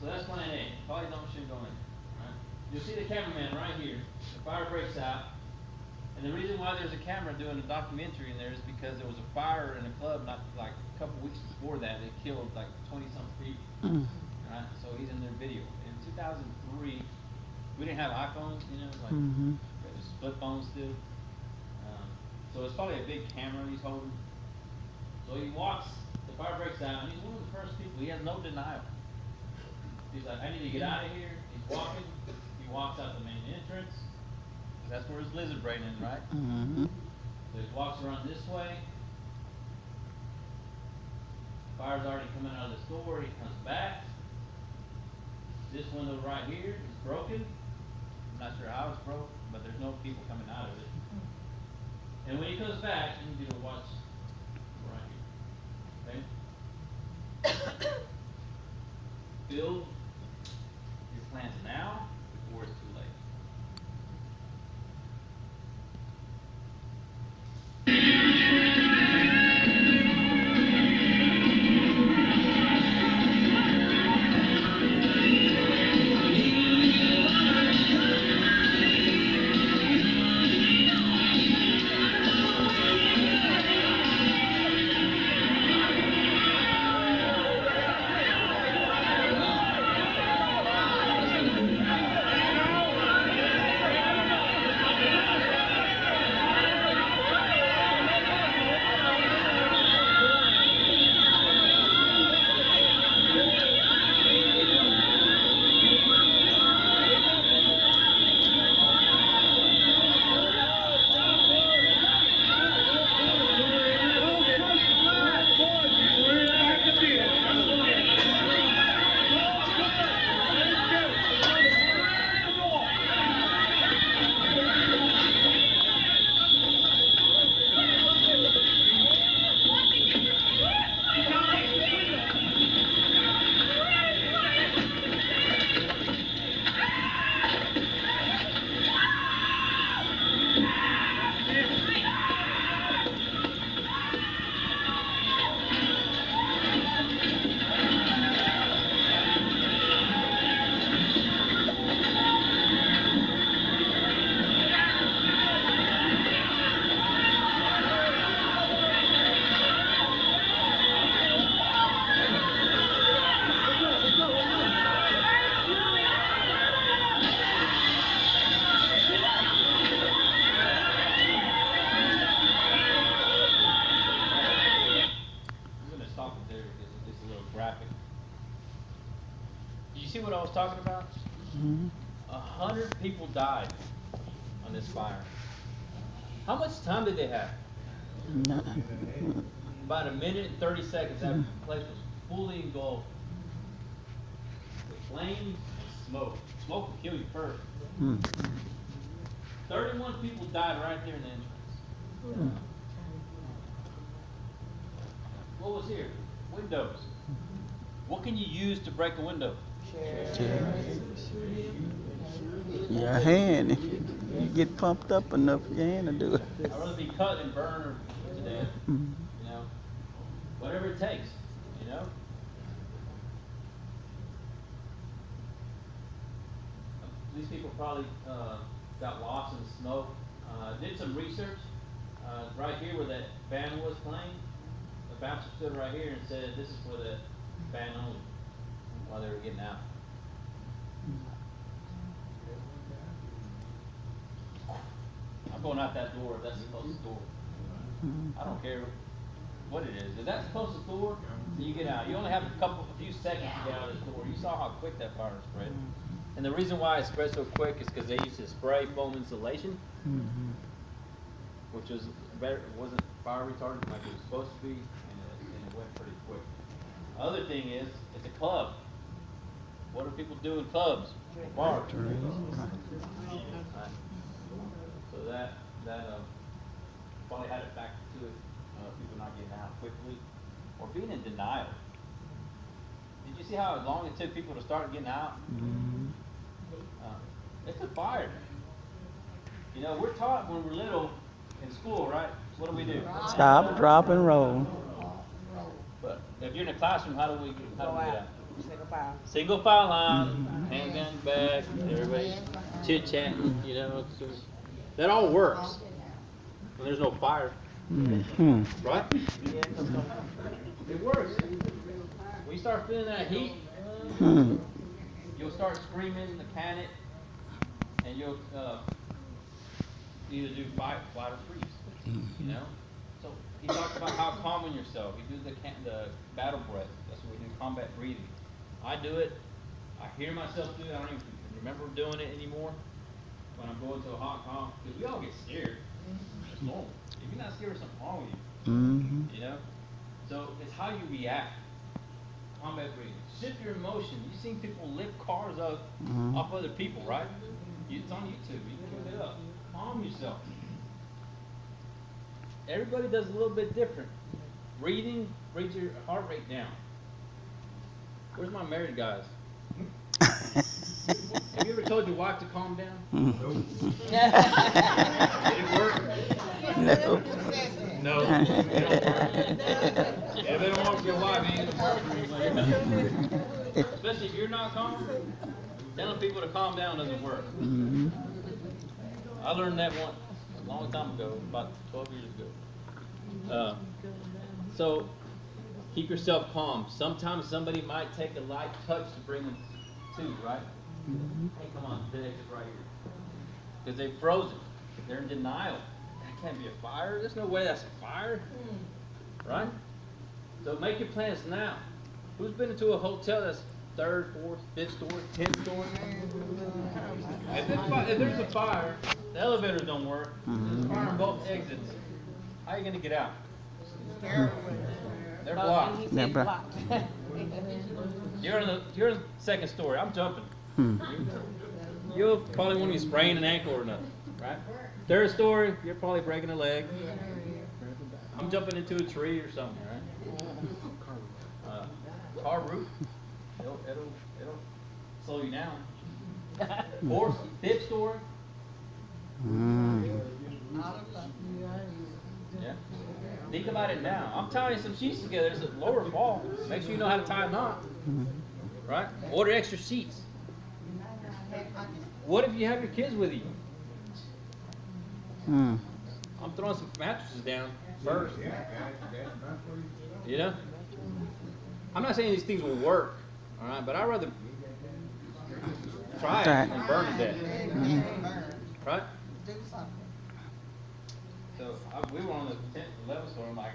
So that's Plan A. Probably shouldn't go in. You'll see the cameraman right here. The fire breaks out. And the reason why there's a camera doing a documentary in there is because there was a fire in a club not like a couple weeks before that. It killed like 20-something people. Right? So he's in their video. In 2003, we didn't have iPhones, you know, like it was flip phones still. So it's probably a big camera he's holding. So he walks, the fire breaks out, and he's one of the first people. He has no denial. He's like, I need to get out of here. He's walking. He walks out the main entrance. That's where his lizard brain is, right? So he walks around this way. Fire's already coming out of this door. He comes back. This window right here is broken. I'm not sure how it's broke, but there's no people coming out of it. And when he comes back, you need to watch right here. Okay? build your plans now before it's too late. I'm gonna stop it there because it's a little graphic. Do you see what I was talking about? 100 people died on this fire. How much time did they have? About a minute and 30 seconds. That place was fully engulfed with flames and smoke. Smoke will kill you first. 31 people died right there in the entrance. What was here? Windows. What can you use to break a window? Your hand. If you get pumped up enough, your hand will do it. I'd rather be cut and burned or to death. You know, whatever it takes. You know. These people probably got lost in the smoke. Did some research. Right here where that band was playing, the bouncer stood right here and said, "This is for the band only," while they were getting out. I'm going out that door if that's the closest door. I don't care what it is. If that's the closest door, then you get out. You only have a few seconds to get out of this door. You saw how quick that fire spread. And the reason why it spread so quick is because they used to spray foam insulation, which was better, wasn't fire retardant like it was supposed to be, and it went pretty quick. Other thing is, it's a club. What do people do in clubs? Bars. So that probably had it back to it, people not getting out quickly, or being in denial. Did you see how long it took people to start getting out? It's a fire. You know, we're taught when we're little in school, right? What do? Stop, drop, and roll. But if you're in a classroom, how do we get out? Single file. Single file line, handgun back, everybody chit chatting, you know. That all works when there's no fire, right? It works. When you start feeling that heat, you'll start screaming, panic, and you'll either do fight, flight, or freeze. You know. So he talks about how calming yourself. You do the battle breath. That's what we do, combat breathing. I do it. I hear myself do it. I don't even remember doing it anymore when I'm going to a hot calm, because we all get scared. It's normal. If you're not scared, there's something wrong with you. You know. So it's how you react. Combat breathing. Shift your emotion. You've seen people lift cars up off other people, right? It's on YouTube. You can look it up. Calm yourself. Everybody does a little bit different. Breathing brings your heart rate down. Where's my married guys? Have you ever told your wife to calm down? Mm. Did it work? No. No, it don't work. If it don't work for your wife, it ain't gonna work for you. Especially if you're not calm, telling people to calm down doesn't work. Mhm. I learned that one a long time ago, about 12 years ago. So keep yourself calm. Sometimes somebody might take a light touch to bring them to, right? Hey, come on, the exit right here. Because they've frozen. They're in denial. That can't be a fire. There's no way that's a fire. Right? So make your plans now. Who's been into a hotel that's 3rd, 4th, 5th story, 10th story? If there's a fire, the elevators don't work. There's a fire on both exits. How are you going to get out? They're blocked. Yeah, bro. You're in the 2nd story. I'm jumping. Hmm. You'll probably want to be spraining an ankle or nothing, right? 3rd story, you're probably breaking a leg. I'm jumping into a tree or something, right? Car roof, it'll slow you down. 4th, 5th story, Mm. yeah. Think about it now. I'm tying some sheets together. There's a lower fall. Make sure you know how to tie a knot, right? Order extra sheets. What if you have your kids with you? Mm. I'm throwing some mattresses down first. You know? I'm not saying these things will work, all right, but I'd rather try it Try it. than burn to death. Right? So we were on the 10th, 11th story. I'm like,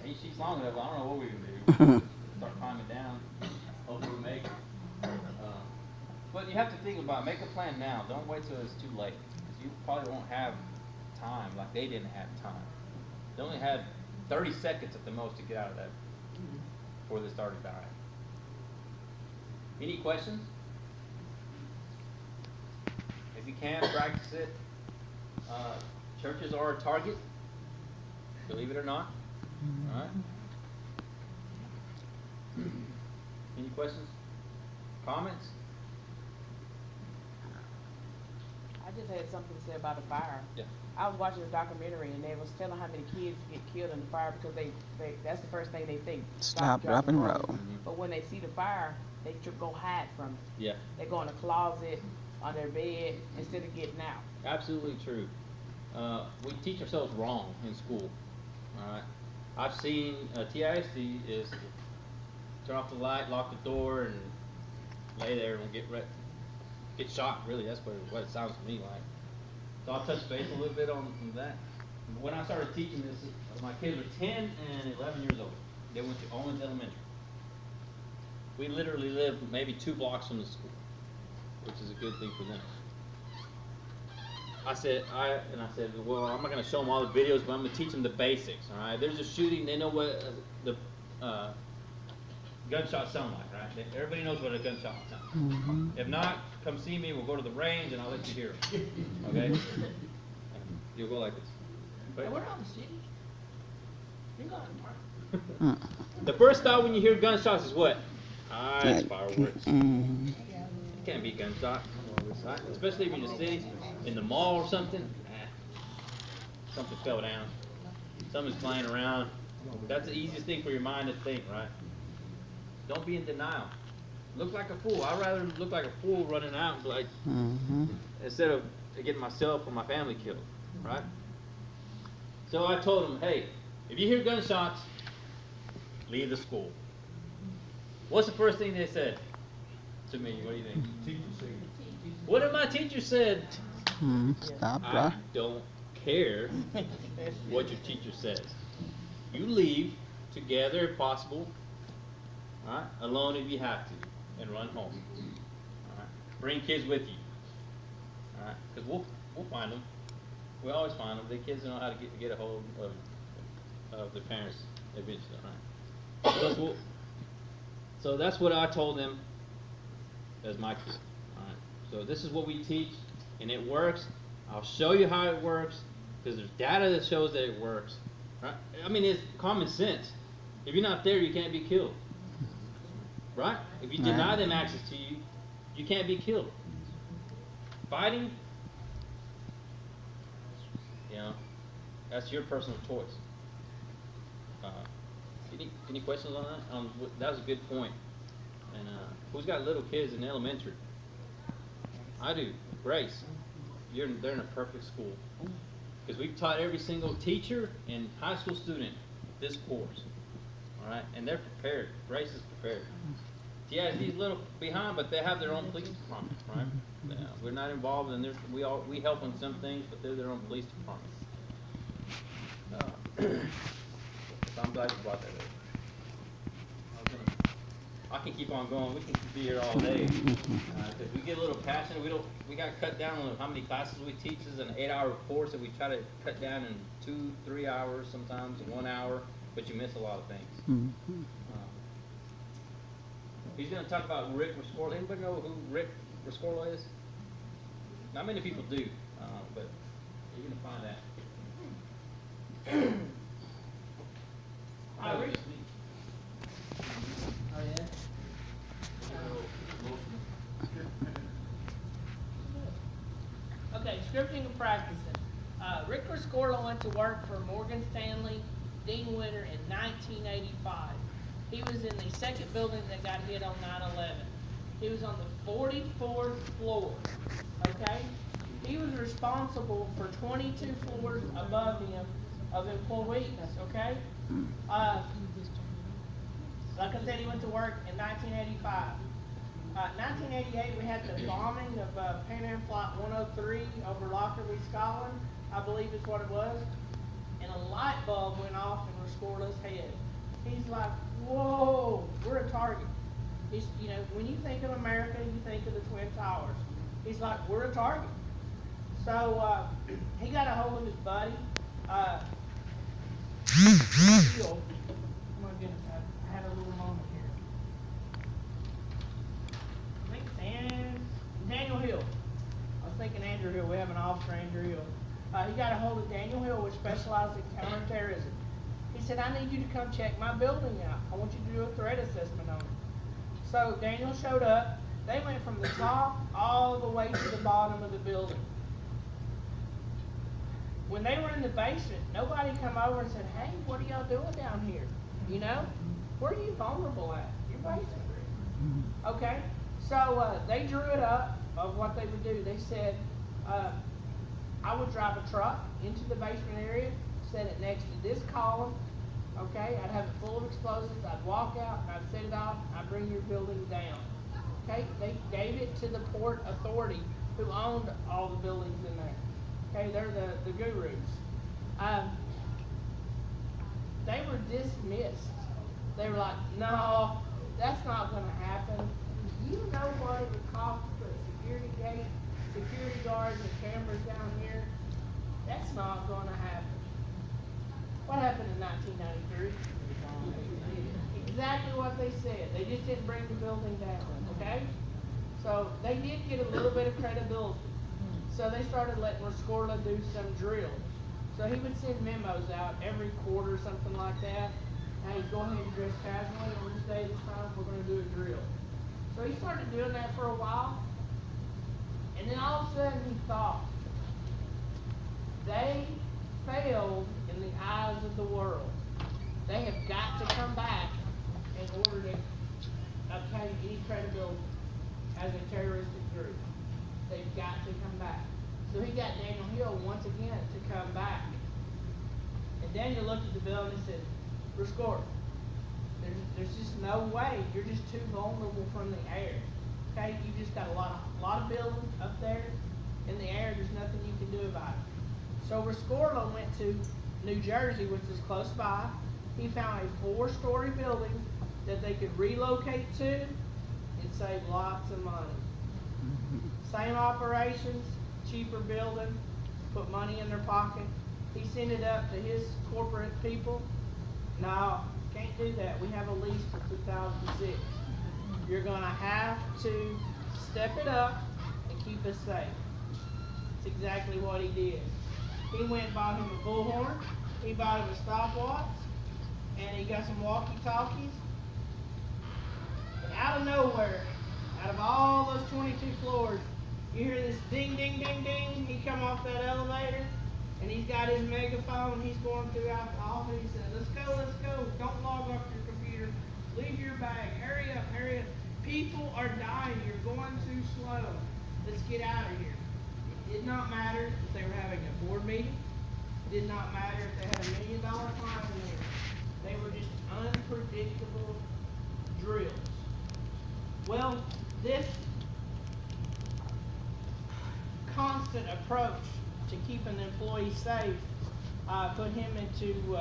8 sheets long enough. I don't know what we can do. Start climbing down. Hopefully we make it. But you have to think about it. Make a plan now. Don't wait till it's too late. Because you probably won't have time like they didn't have time. They only had 30 seconds at the most to get out of that before they started dying. Any questions? If you can, practice it. Churches are a target, believe it or not. All right. Any questions? Comments? I just had something to say about the fire. Yeah. I was watching a documentary and they was telling how many kids get killed in the fire because they that's the first thing they think. Stop, drop, and roll. But when they see the fire, they go hide from it. Yeah. They go in a closet, on their bed, instead of getting out. Absolutely true. We teach ourselves wrong in school. All right. I've seen TISD is turn off the light, lock the door, and lay there and get shot. Really, that's what it sounds to me like. So I'll touch base a little bit on that. When I started teaching this, my kids were 10 and 11 years old. They went to Owens Elementary. We literally lived maybe 2 blocks from the school, which is a good thing for them. I said, well, I'm not going to show them all the videos, but I'm going to teach them the basics. All right, there's a shooting. They know what the gunshots sound like, right? Everybody knows what a gunshot sounds. Mm-hmm. If not, come see me. We'll go to the range and I'll let you hear them. Okay? You'll go like this. Hey, we're out of the city. You got it. The first thought when you hear gunshots is what? It's fireworks. Mm-hmm. It can't be a gunshot. Especially if you're in the city, in the mall or something. Something fell down. Something's flying around. That's the easiest thing for your mind to think, right? Don't be in denial. Look like a fool. I'd rather look like a fool running out and like, instead of getting myself or my family killed, right? So I told them, hey, if you hear gunshots, leave the school. What's the first thing they said to me? What do you think? What did my teacher said? Stop, I drop. don't care what your teacher says. You leave together if possible, all right? Alone if you have to, and run home. All right? Bring kids with you, all right? Because we'll find them. We always find them. The kids know how to get a hold of their parents eventually, all right? So that's what I told them as my kid. All right? So this is what we teach, and it works. I'll show you how it works, because there's data that shows that it works. Right? I mean, it's common sense. If you're not there, you can't be killed. Right? If you deny them access to you, You can't be killed. Fighting, you know, that's your personal choice. Any questions on that? That was a good point. And who's got little kids in elementary? I do. Grace, they're in a perfect school. Because we've taught every single teacher and high school student this course. All right? And they're prepared. Grace is prepared. Yeah, he's a little behind, but they have their own police department, right? We're not involved in their, we help on some things, but they're their own police department. So I'm glad you brought that up. I can keep on going. We can be here all day. Because we get a little passionate. We got to cut down on how many classes we teach. This is an 8-hour course that we try to cut down in 2-3 hours, sometimes 1 hour, but you miss a lot of things. He's going to talk about Rick Rescorla. Anybody know who Rick Rescorla is? Not many people do, but you're going to find out. Hi, Rick. Oh, yeah? Okay, scripting and practicing. Rick Rescorla went to work for Morgan Stanley Dean Witter in 1985. He was in the second building that got hit on 9/11. He was on the 44th floor, okay? He was responsible for 22 floors above him of employees, okay? Like I said, he went to work in 1985. 1988, we had the bombing of Pan Am Flight 103 over Lockerbie, Scotland, I believe is what it was. And a light bulb went off in Rescorla's head. He's like, whoa, we're a target. He's, you know, when you think of America, you think of the Twin Towers. He's like, we're a target. So he got a hold of his buddy. Hill. Oh my goodness, I had a little moment here. I think Daniel Hill. I was thinking Andrew Hill. We have an officer, Andrew Hill. He got a hold of Daniel Hill, which specialized in counterterrorism. He said, I need you to come check my building out. I want you to do a threat assessment on it. So Daniel showed up. They went from the top all the way to the bottom of the building. When they were in the basement, nobody come over and said, hey, what are y'all doing down here? You know? Where are you vulnerable at? Your basement. Okay? So they drew it up of what they would do. They said, I would drive a truck into the basement area, set it next to this column, okay? I'd have it full of explosives. I'd walk out, I'd set it off, I'd bring your building down. Okay? They gave it to the Port Authority who owned all the buildings in there. Okay? They're the gurus. They were dismissed. They were like, no, that's not going to happen. You know what it would cost to put a security gate, security guards, and cameras down here? That's not going to happen. What happened in 1993? Exactly what they said. They just didn't bring the building down, okay? So they did get a little bit of credibility. So they started letting Rescorla do some drills. So he would send memos out every quarter, something like that. Hey, go ahead and dress casually. On this day, this time, we're going to do a drill. So he started doing that for a while. And then all of a sudden he thought, they failed in the eyes of the world. They have got to come back in order to obtain any credibility as a terroristic group. They've got to come back. So he got Daniel Hill once again to come back. And Daniel looked at the building and said, Rescorla, there's just no way. You're just too vulnerable from the air. Okay, you just got a lot of buildings up there in the air. There's nothing you can do about it. So Rescorla went to New Jersey, which is close by. He found a 4-story building that they could relocate to and save lots of money. Same operations, cheaper building, put money in their pocket. He sent it up to his corporate people. No, can't do that. We have a lease for 2006. You're going to have to step it up and keep us safe. That's exactly what he did. He went and bought him a bullhorn. He bought him a stopwatch. And he got some walkie-talkies. And out of nowhere, Out of all those 22 floors, you hear this ding, ding, ding, ding. He come off that elevator, and he's got his megaphone. He's going throughout the office. He said, let's go, let's go. Don't log off your computer. Leave your bag. Hurry up, hurry up. People are dying. You're going too slow. Let's get out of here. It did not matter if they were having a board meeting. It did not matter if they had $1 million client in there. They were just unpredictable drills. Well, this constant approach to keeping the employee safe put him into,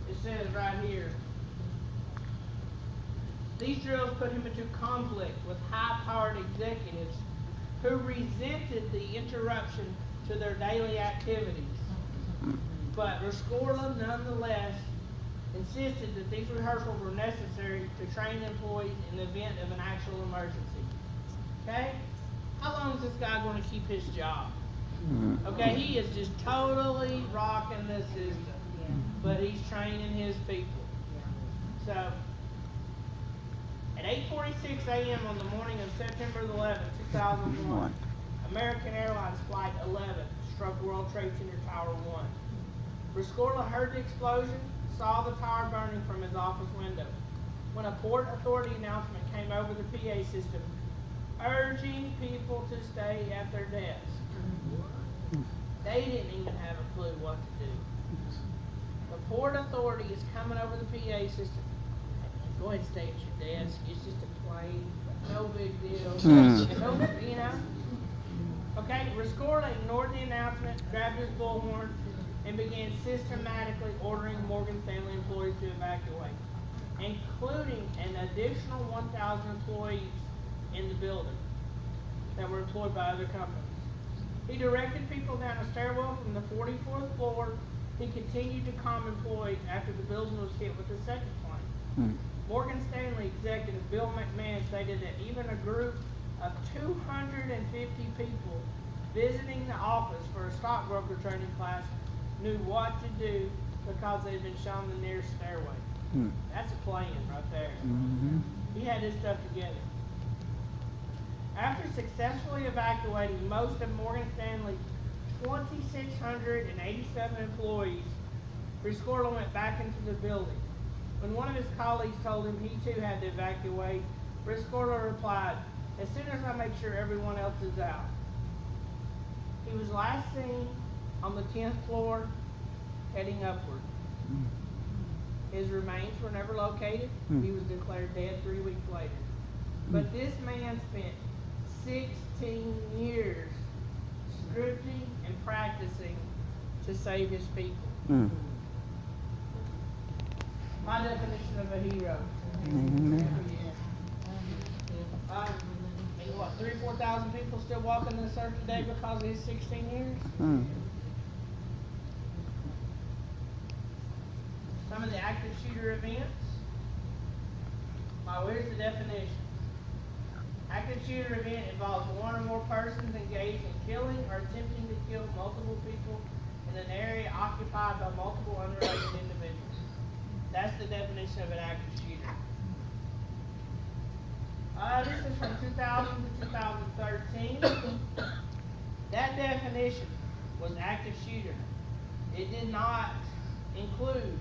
it says right here, these drills put him into conflict with high-powered executives who resented the interruption to their daily activities. But Rescorla nonetheless insisted that these rehearsals were necessary to train employees in the event of an actual emergency. Okay? How long is this guy going to keep his job? Okay, he is just totally rocking the system, but he's training his people. So, at 8:46 a.m. on the morning of September 11, 2001, American Airlines Flight 11 struck World Trade Center Tower 1. Rescorla heard the explosion, saw the tower burning from his office window. When a Port Authority announcement came over the PA system, urging people to stay at their desks. They didn't even have a clue what to do. The Port Authority is coming over the PA system. Go ahead and stay at your desk. It's just a plane. No big deal. No, you know. Okay, Rescorla ignored the announcement, grabbed his bullhorn, and began systematically ordering Morgan Stanley employees to evacuate, including an additional 1,000 employees in the building that were employed by other companies. He directed people down a stairwell from the 44th floor. He continued to calm employees after the building was hit with the second plane. Morgan Stanley executive Bill McMahon stated that even a group of 250 people visiting the office for a stockbroker training class knew what to do because they had been shown the nearest stairway. That's a plan right there. He had his stuff together. After successfully evacuating most of Morgan Stanley's 2,687 employees, Rescorla went back into the building. When one of his colleagues told him he too had to evacuate, Rescorla replied, "As soon as I make sure everyone else is out." He was last seen on the 10th floor, heading upward. His remains were never located. He was declared dead 3 weeks later. But this man spent 16 years scripting and practicing to save his people. My definition of a hero. What, 3,000 or 4,000 people still walking this earth today because of his 16 years? Some of the active shooter events. Well, here's the definition. Active shooter event involves one or more persons engaged in killing or attempting to kill multiple people in an area occupied by multiple unrelated individuals. That's the definition of an active shooter. This is from 2000 to 2013. That definition was active shooter. It did not include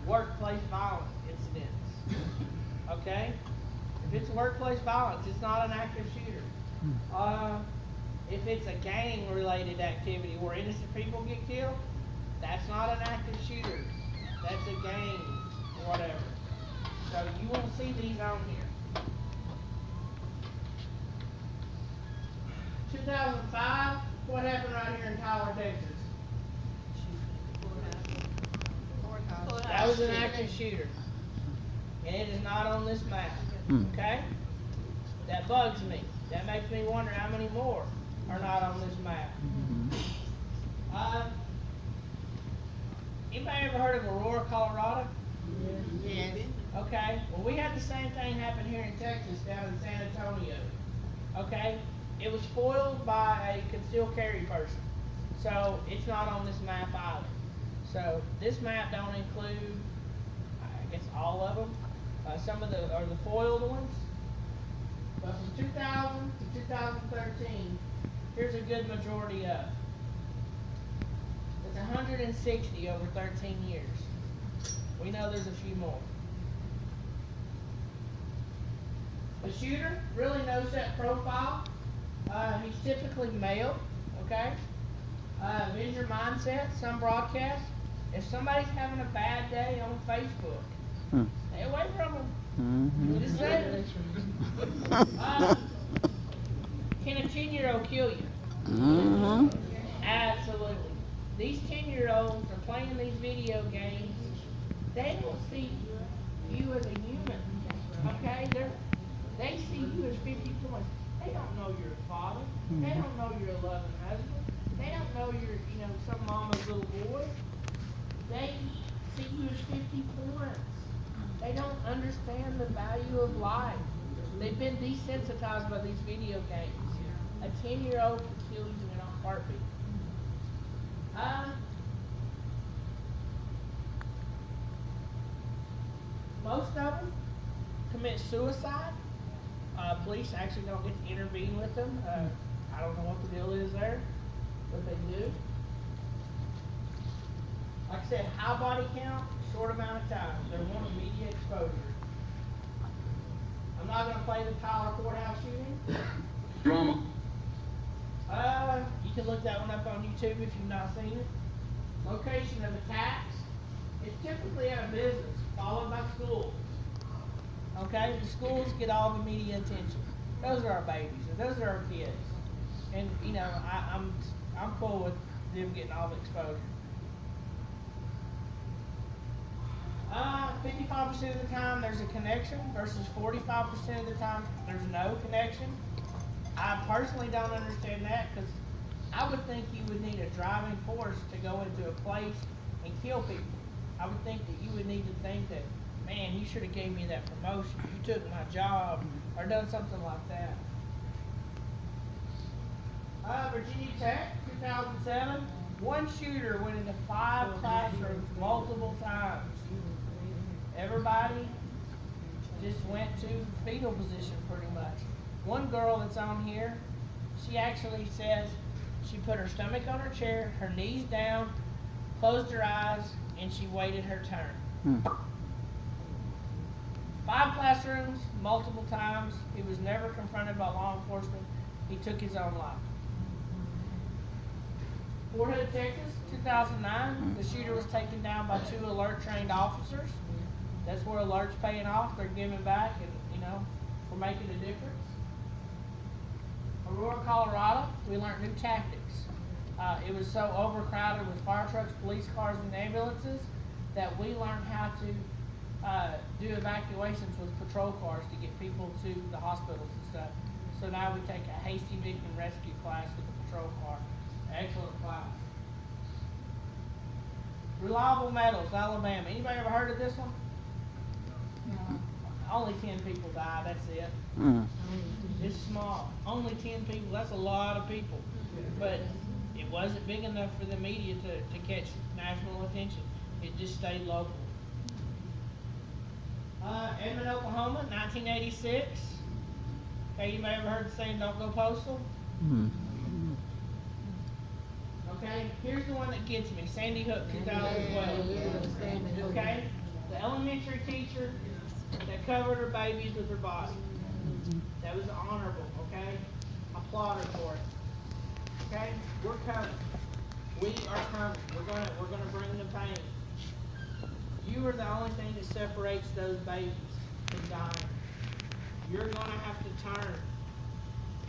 workplace violence incidents. Okay? If it's workplace violence, it's not an active shooter. If it's a gang-related activity where innocent people get killed, that's not an active shooter. That's a gang or whatever. So you won't see these on here. 2005, what happened right here in Tyler, Texas? That was an active shooter. And it is not on this map. Okay? That bugs me. That makes me wonder how many more are not on this map. Anybody ever heard of Aurora, Colorado? Yes. Okay. Well, we had the same thing happen here in Texas, down in San Antonio. Okay? It was foiled by a concealed carry person. So it's not on this map either. So this map don't include, I guess, all of them. Some of the are the foiled ones. But from 2000 to 2013, here's a good majority of. It's 160 over 13 years. We know there's a few more. The shooter really knows that profile. He's typically male, okay? Visual mindset, some broadcasts. If somebody's having a bad day on Facebook, stay away from them. Just say can a 10-year-old kill you? Absolutely. These 10-year-olds are playing these video games. They don't see you as a human, okay? They see you as 50 points. They don't know you're a father. They don't know you're a loving husband. They don't know you're, some mama's little boy. They see you as 50 points. They don't understand the value of life. They've been desensitized by these video games. A 10-year-old can kill you in a heartbeat. Most of them commit suicide. Police actually don't get to intervene with them. I don't know what the deal is there, but they do. Like I said, high body count, short amount of time. They're wanting media exposure. I'm not going to play the Tyler courthouse shooting. Drama. You can look that one up on YouTube if you've not seen it. Location of attacks. It's typically at a business, followed by schools. Okay, the schools get all the media attention. Those are our babies, and those are our kids. And I'm cool with them getting all the exposure. 55% of the time there's a connection versus 45% of the time there's no connection. I personally don't understand that because I would think you would need a driving force to go into a place and kill people. I would think that you would need to think that, man, you should have gave me that promotion. You took my job or done something like that. Virginia Tech, 2007, one shooter went into 5 classrooms multiple times. Everybody just went to fetal position pretty much. One girl that's on here, she actually says she put her stomach on her chair, her knees down, closed her eyes, and she waited her turn. 5 classrooms, multiple times. He was never confronted by law enforcement. He took his own life. Fort Hood, Texas, 2009. The shooter was taken down by 2 alert-trained officers. That's where alerts paying off. They're giving back, and we're making a difference. Aurora, Colorado, we learned new tactics. It was so overcrowded with fire trucks, police cars, and ambulances that we learned how to do evacuations with patrol cars to get people to the hospitals and stuff. So now we take a hasty victim rescue class with a patrol car. Excellent class. Reliable Metals, Alabama. Anybody ever heard of this one? No. Only 10 people died, that's it. It's small. Only 10 people, that's a lot of people. But it wasn't big enough for the media to catch national attention. It just stayed local. Edmond, Oklahoma, 1986. Okay, anybody ever heard the saying, don't go postal? Okay, here's the one that gets me. Sandy Hook, 2012. Okay, the elementary teacher that covered her babies with her body. That was honorable, okay? Applaud her for it. Okay, we're coming. We are coming. We're gonna bring the pain. You are the only thing that separates those babies from dying. You're gonna have to turn,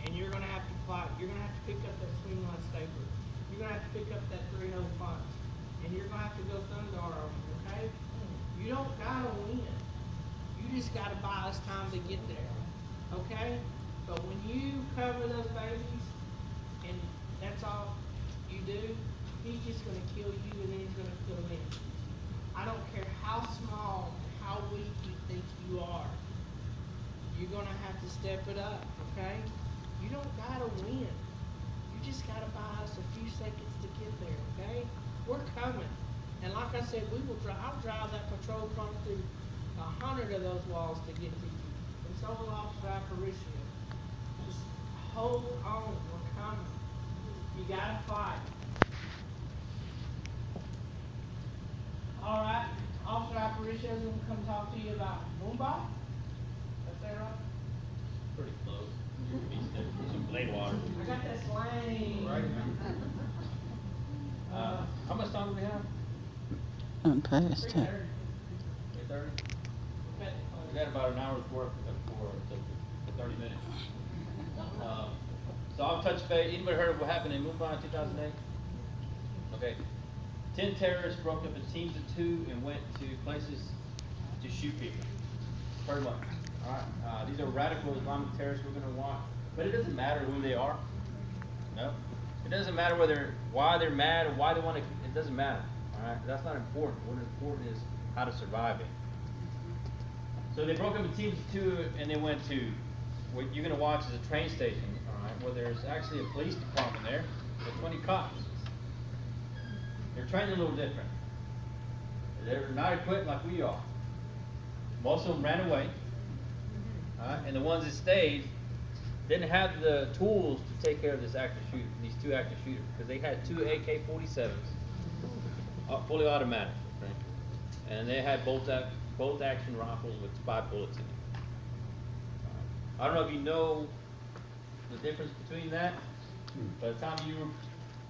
and you're gonna have to fight. You're gonna have to pick up that swing line stapler. You're gonna have to pick up that 3-0 punch, and you're gonna have to go thundar over it, okay? You don't gotta win. You just gotta buy us time to get there, okay? But when you cover those babies, and that's all you do, he's just gonna kill you, and then he's gonna kill me. I don't care how small, how weak you think you are. You're gonna have to step it up, okay? You don't gotta win. You just gotta buy us a few seconds to get there, okay? We're coming. And like I said, I'll drive that patrol car through 100 of those walls to get to you. And so will Officer Aparicio. hold on, we're coming. You gotta fight. All right, Officer Aparicio is gonna come talk to you about Mumbai. Is that right? Pretty close. Some blade water. I got that slang. Right. How much time do we have? I'm past 10. 8:30? We got about an hour's worth for 30 minutes. So I'll touch base. Anybody heard of what happened in Mumbai in 2008? Okay. 10 terrorists broke up in teams of 2 and went to places to shoot people. Pretty much. Alright. These are radical Islamic terrorists we're going to watch. But it doesn't matter who they are. No. It doesn't matter why they're mad or why they want to. It doesn't matter. Alright. That's not important. What is important is how to survive it. So they broke up in teams of 2 and they went to what you're going to watch is a train station. Alright. Where there's actually a police department there with 20 cops. They're trained a little different. They're not equipped like we are. Most of them ran away. And the ones that stayed didn't have the tools to take care of these 2 active shooters, because they had 2 AK-47s, fully automatic, okay? And they had bolt action rifles with 5 bullets in it. I don't know if you know the difference between that. By the time you were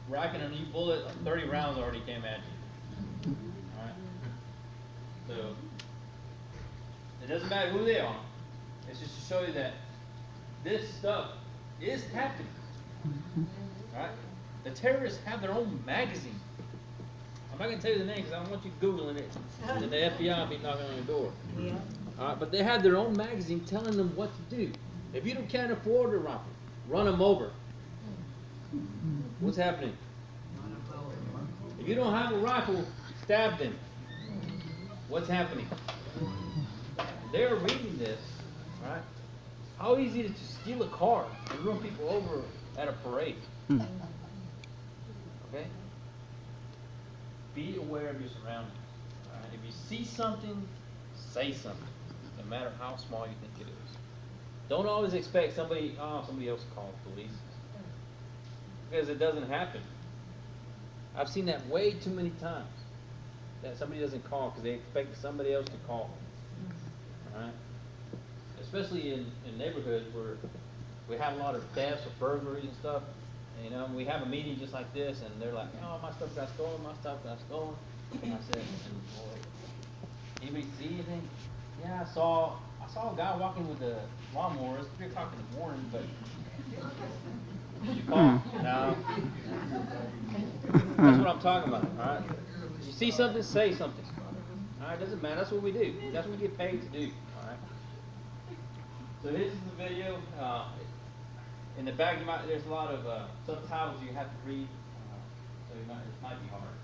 racking a new bullet, 30 rounds already came at you. Alright? So, it doesn't matter who they are. It's just to show you that this stuff is tactical. Alright? The terrorists have their own magazine. I'm not going to tell you the name because I don't want you Googling it. And the FBI will be knocking on your door. Yeah. Alright? But they have their own magazine telling them what to do. If you can't afford a rifle, run them over. What's happening? If you don't have a rifle, stab them. What's happening? They're reading this, right? How easy is it to steal a car and run people over at a parade? Okay? Be aware of your surroundings. All right? If you see something, say something, no matter how small you think it is. Don't always expect somebody else to call the police, because it doesn't happen. I've seen that way too many times, that somebody doesn't call because they expect somebody else to call. Alright? Especially in neighborhoods where we have a lot of thefts or burglaries and stuff. And, you know, we have a meeting just like this and they're like, oh, my stuff got stolen, my stuff got stolen. And I said, boy, anybody see anything? Yeah, I saw a guy walking with a lawnmower. It's 3 o'clock in the morning, but did you call? No. That's what I'm talking about, alright? You see something, say something. Alright, doesn't matter, that's what we do. That's what we get paid to do, alright? So this is the video. In the back, there's a lot of subtitles you have to read, so it might be hard.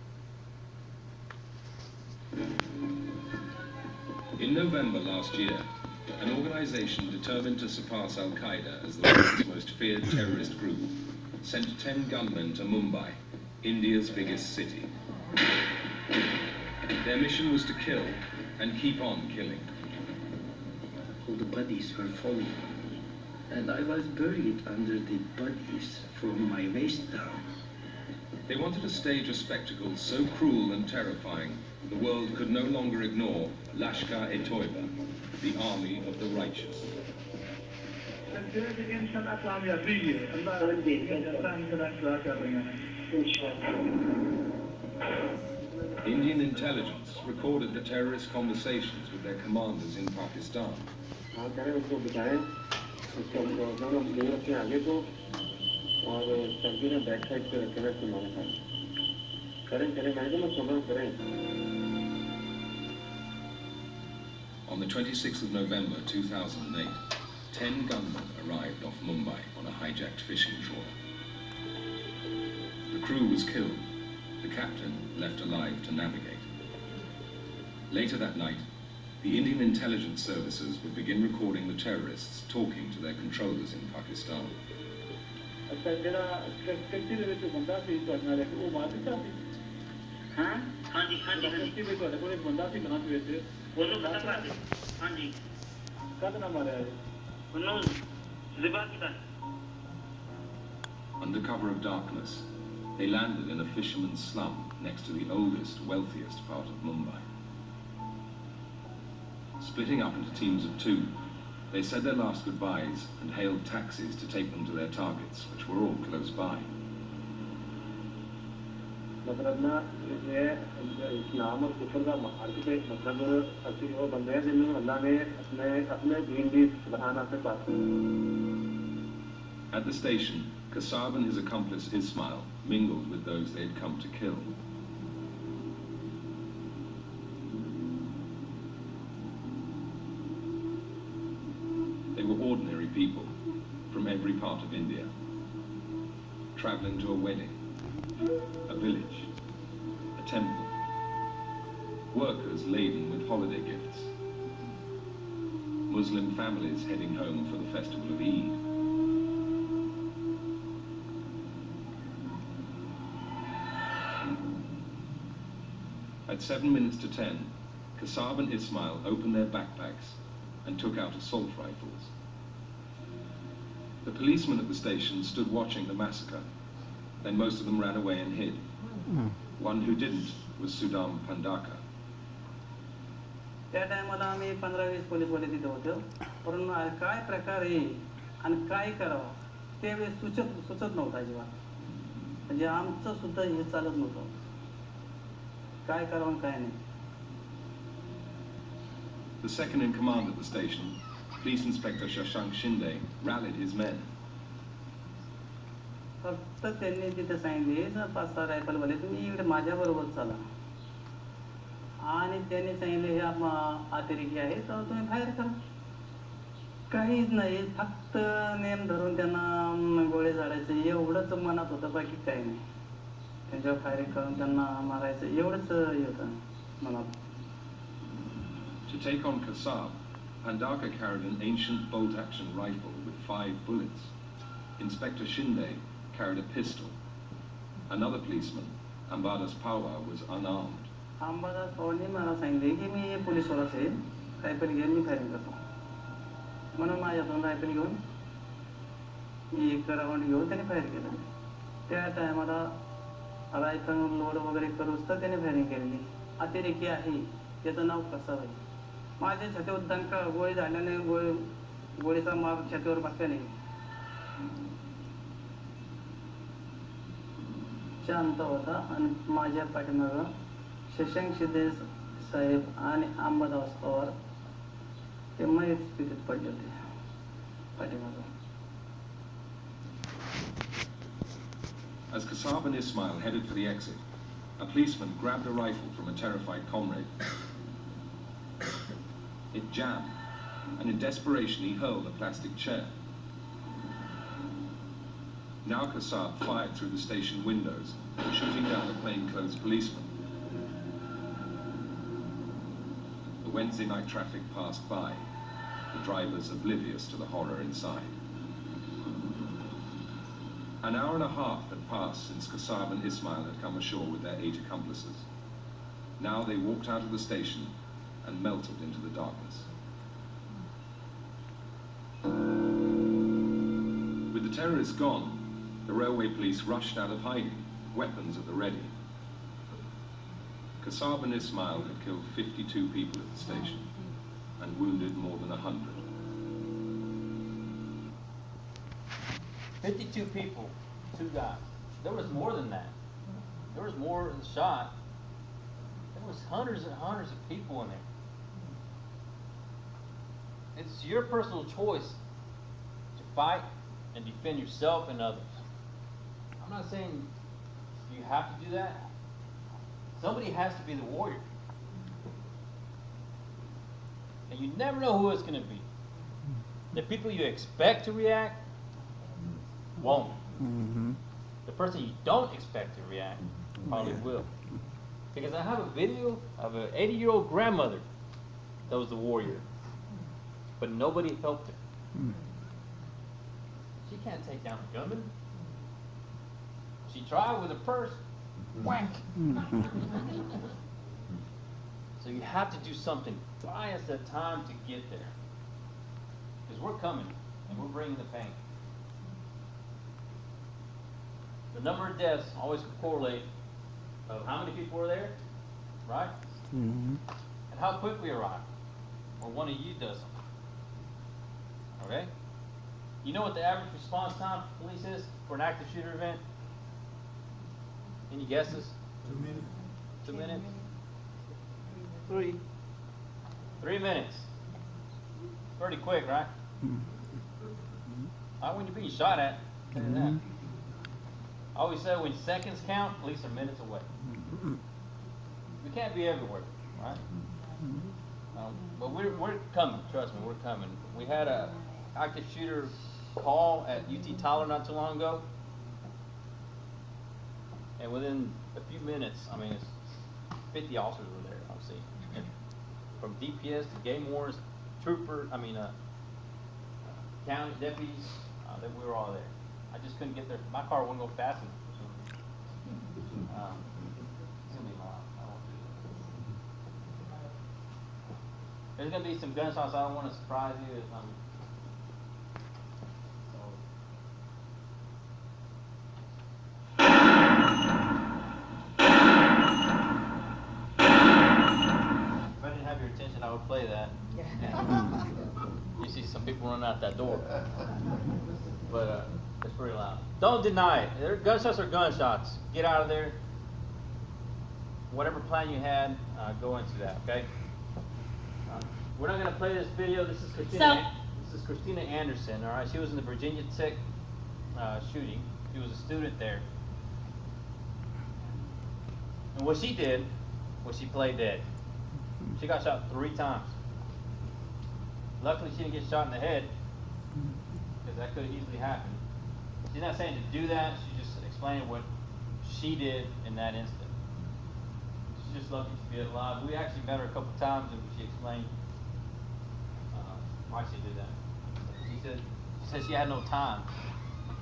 In November last year, an organization determined to surpass Al-Qaeda as the world's most feared terrorist group sent 10 gunmen to Mumbai, India's biggest city. Their mission was to kill and keep on killing. All the bodies were falling, and I was buried under the bodies from my waist down. They wanted to stage a spectacle so cruel and terrifying, the world could no longer ignore Lashkar-e-Toiba, the army of the righteous. Indian intelligence recorded the terrorist conversations with their commanders in Pakistan. On the 26th of November 2008, 10 gunmen arrived off Mumbai on a hijacked fishing trawler. The crew was killed, the captain left alive to navigate. Later that night, the Indian intelligence services would begin recording the terrorists talking to their controllers in Pakistan. Under cover of darkness, they landed in a fisherman's slum next to the oldest, wealthiest part of Mumbai. Splitting up into teams of 2, they said their last goodbyes and hailed taxis to take them to their targets, which were all close by. मतलब ना ये इस्लाम और कुफर का मार्ग पे मतलब ऐसी वो बंदे हैं जिन्होंने अल्लाह ने अपने अपने दीन की सुभाना से बात At the station, Kasab and his accomplice Ismail mingled with those they had come to kill. They were ordinary people from every part of India, traveling to a wedding, a village, a temple, workers laden with holiday gifts, Muslim families heading home for the festival of Eid. At 7 minutes to 10, Kasab and Ismail opened their backpacks and took out assault rifles. The policemen at the station stood watching the massacre. Then most of them ran away and hid. One who didn't was Sudam Pandaka. त्या टायमाला आम्ही 15-20 पोलीसवाले तिथे होतो, परंतु काय प्रकार आहे आणि काय करावं ते सुचत नव्हतं अजिबात. म्हणजे आमचं सुद्धा हे चालत नव्हतं. काय करावं काय नाही. The second in command at the station, Police Inspector Shashank Shinde, rallied his men. फक्त त्यांनी तिथे सांगितले 5-6 रायफलवाले तुम्ही इकडे माझ्या बरोबर चला आणि त्यांनी सांगितले हे अतिरेकी आहे तर तुम्ही फायर करा. काहीच नाही, फक्त नेम धरून त्यांना गोळे झाडायचे एवढंच मनात होतं, बाकी काही नाही. त्यांच्यावर फायरिंग करून त्यांना मारायचं एवढंच हे होतं मनात. To take on Kasab, Pandaka carried an ancient bolt-action rifle with 5 bullets. Inspector Shinde carried a pistol. Another policeman, Ambadas Pawar, was unarmed. Ambadas पवारने मला सांगितले की मी पोलीसवालाच आहे, रायफल घेऊन मी फायरिंग करतो. म्हणून माझ्यातून रायफल घेऊन मी एक राऊंड घेऊन त्याने फायर केलं. त्या टायमाला रायफल लोड वगैरे करूच तर त्याने फायरिंग केलेली. अतिरेकी आहे त्याचं नाव कसं आहे. माझ्या छातीवर दणका गोळी झाल्याने गोळीचा मार छातीवर बसल्याने शांत होता आणि माझ्या पाठीमागं शशांक शिंदे साहेब आणि अंबादास पवार ते मयत स्थितीत पडले होते पाठीमागं. As Kasab and Ismail headed for the exit, a policeman grabbed a rifle from a terrified comrade. It jammed, and in desperation he hurled a plastic chair. Now Kasab fired through the station windows, shooting down a plainclothes policeman. The Wednesday night traffic passed by, the drivers oblivious to the horror inside. An hour and a half had passed since Kasab and Ismail had come ashore with their 8 accomplices. Now they walked out of the station and melted into the darkness. With the terrorists gone, the railway police rushed out of hiding, weapons at the ready. Kasab and Ismail had killed 52 people at the station and wounded more than 100. 52 people, 2 guys. There was more than that. There was more than shot. There was hundreds and hundreds of people in there. It's your personal choice to fight and defend yourself and others. I'm not saying you have to do that. Somebody has to be the warrior. And you never know who it's going to be. The people you expect to react won't. The person you don't expect to react probably will. Because I have a video of an 80-year-old grandmother that was the warrior. But nobody helped her. She can't take down a gunman. She tried with a purse. Whack! So you have to do something. Buy us the time to get there. Because we're coming, and we're bringing the pain. the number of deaths always correlate of how many people were there, right? Mm-hmm. And how quick we arrive, or one of you does something. Okay? You know what the average response time for police is for an active shooter event? Any guesses? 2 minutes. 2 minutes? 3. 3 minutes. Pretty quick, right? Not when you're being shot at. I'll tell you that. I always say when seconds count, police are minutes away. We can't be everywhere, right? But we're coming. Trust me, we're coming. We had a active shooter call at UT Tyler not too long ago, and within a few minutes, I mean, 50 officers were there. I've seen, and from DPS to game wardens, county deputies, that we were all there. I just couldn't get there. My car wouldn't go fast enough. It's gonna be loud. I won't do that. There's gonna be some gunshots. I don't want to surprise you. If I didn't have your attention, I would play that. You see some people running out that door. But it's pretty loud. Don't deny it. Gunshots are gunshots. Get out of there. Whatever plan you had, go into that, okay? We're not going to play this video. This is Christina Anderson, all right? She was in the Virginia Tech shooting. She was a student there. And what she did was she played dead. She got shot 3 times. Luckily, she didn't get shot in the head, because that could have easily happened. She's not saying to do that. She's just explaining what she did in that instant. She's just lucky to be alive. We actually met her a couple times, and she explained why she did that. She said she had no time.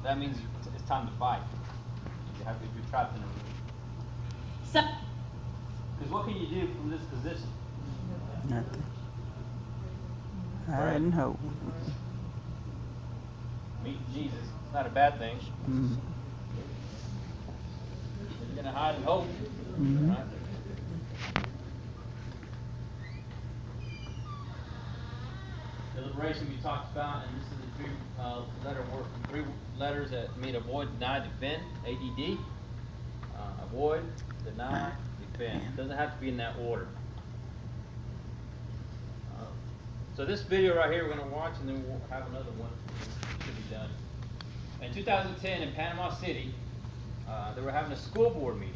That means it's time to fight. You have to be trapped in a room. Because what can you do from this position? Nothing. Hide and hope. Meet Jesus. It's not a bad thing. Mm-hmm. You're going to hide and hope. Mm-hmm. Right? Deliberation we talked about, and this is the 3 letters that mean avoid, deny, defend, ADD. Avoid, deny, defend. It doesn't have to be in that order. So this video right here we're going to watch, and then we'll have another one. Should be done. In 2010 in Panama City, they were having a school board meeting.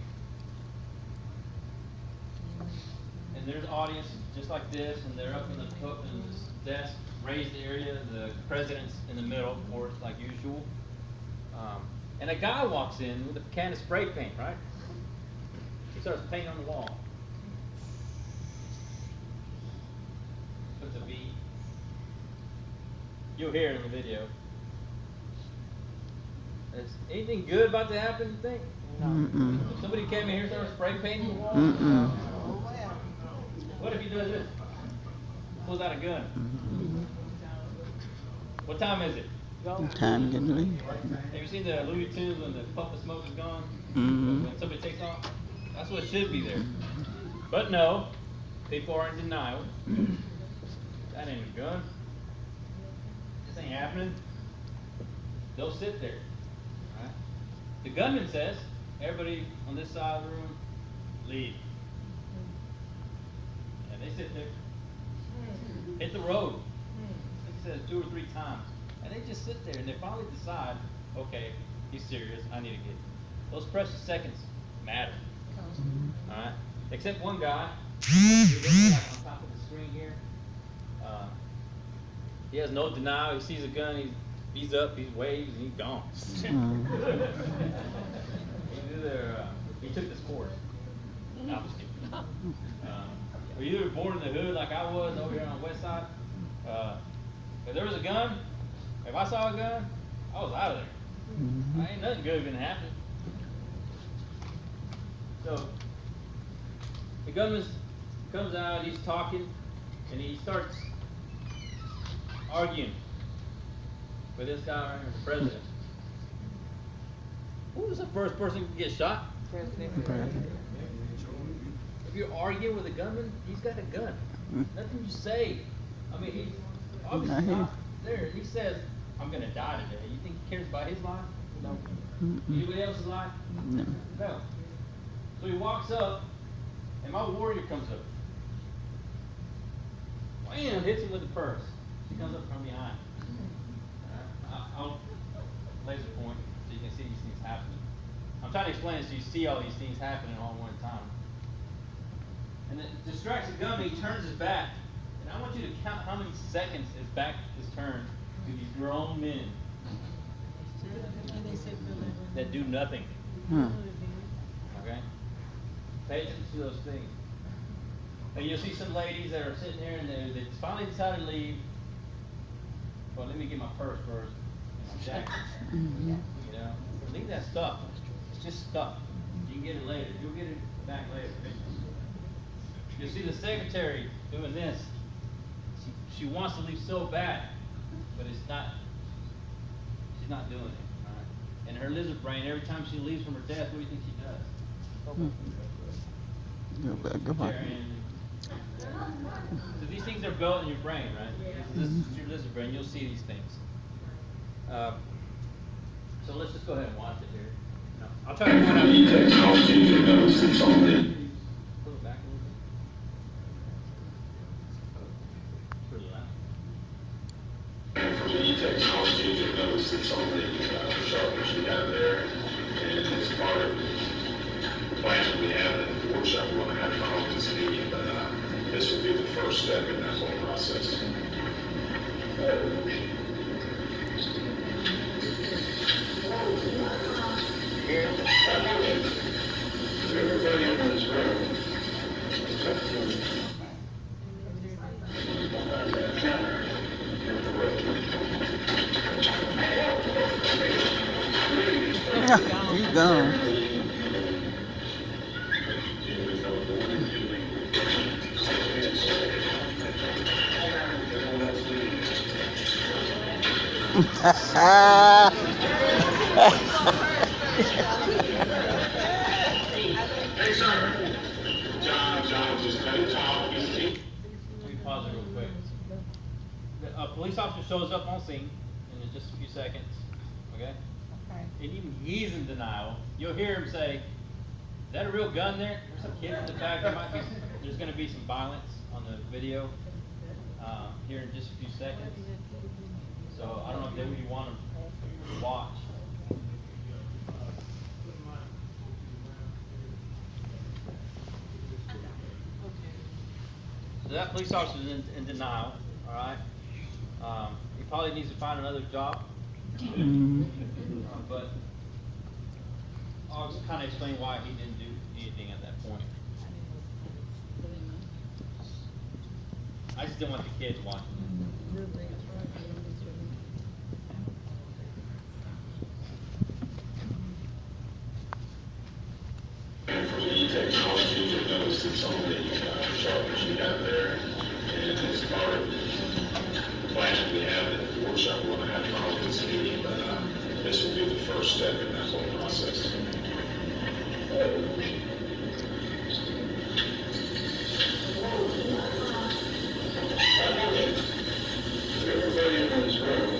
And there's an audience just like this, and they're up in this desk, raised area, the president's in the middle, of course, like usual. And a guy walks in with a can of spray paint, right? He starts painting on the wall. Puts a V. You'll hear it in the video. Is anything good about to happen, you think? Mm-mm. If somebody came in here and started spray painting the wall? Mm-mm. What if he does this? Pulls out a gun. Mm-hmm. What time is it? Time to leave. Have you seen the Looney Tunes when the puff of smoke is gone? Mm-hmm. When somebody takes off? That's what should be there. But no, people are in denial. That ain't a gun. This ain't happening. They'll sit there. Right? The gunman says, everybody on this side of the room, leave. And they sit there. Hit the road. He says 2 or 3 times. And they just sit there and they finally decide, okay, he's serious, I need to get. Those precious seconds matter. Alright? Except one guy, he's like on top of the screen here. He has no denial, he sees a gun, he's up, he waves, and he's gone. He took this course. No, I'm just kidding. Were you born in the hood like I was over here on the west side? If there was a gun, if I saw a gun, I was out of there. Ain't nothing good gonna happen. So the gunman comes out, he's talking, and he starts arguing with this guy right here, the president. Who was the first person to get shot? President. If you're arguing with a gunman, he's got a gun. Nothing you say. I mean, he's obviously not there. He says, I'm going to die today. You think he cares about his life? No. Anybody else's life? No. No. So he walks up, and my warrior comes up. Wham! Hits him with the purse. She comes up from behind. I'll laser point so you can see these things happening. I'm trying to explain it so you see all these things happening all at one time. And it distracts the gunman, he turns his back. And I want you to count how many seconds his back is turned to these grown men that do nothing. Okay? Pay attention to those things. And you'll see some ladies that are sitting there and they finally decided to leave. Well, let me get my purse first and my jacket. You know, leave that stuff. It's just stuff. You can get it later. You'll get it back later. You'll see the secretary doing this. She wants to leave so bad, but it's not. She's not doing it. All right? And her lizard brain, every time she leaves from her desk, what do you think she does? Go back, go back. So these things are built in your brain, right? This is your lizard brain. You'll see these things. So let's just go ahead and watch it here. No, I'll try to point out the technology that knows it's on it. Pull it back a little bit. Pretty loud. And from the technology that knows it's on the sharpness we have there, and it's part of the plan that we have in the workshop we're going to have following this meeting, but this will be the first step in that whole process. Everybody in this room. He's gone. Hey, sir. John just cut it off. Let me pause it real quick. A police officer shows up on scene in just a few seconds. Okay? And even he's in denial. You'll hear him say, "Is that a real gun there? There's some kids in the back. There's going to be some violence on the video here in just a few seconds." So I don't know if they really want to watch. So that police officer is in denial. All right. He probably needs to find another job. But I'll just kind of explain why he didn't do anything at that point. I just didn't want the kids watching it. And from the technology that knows it's on the sharpness we have there, and it's part of the plan that we have in the workshop we're going to have following this meeting, but this will be the first step in that whole process. Everybody in this room.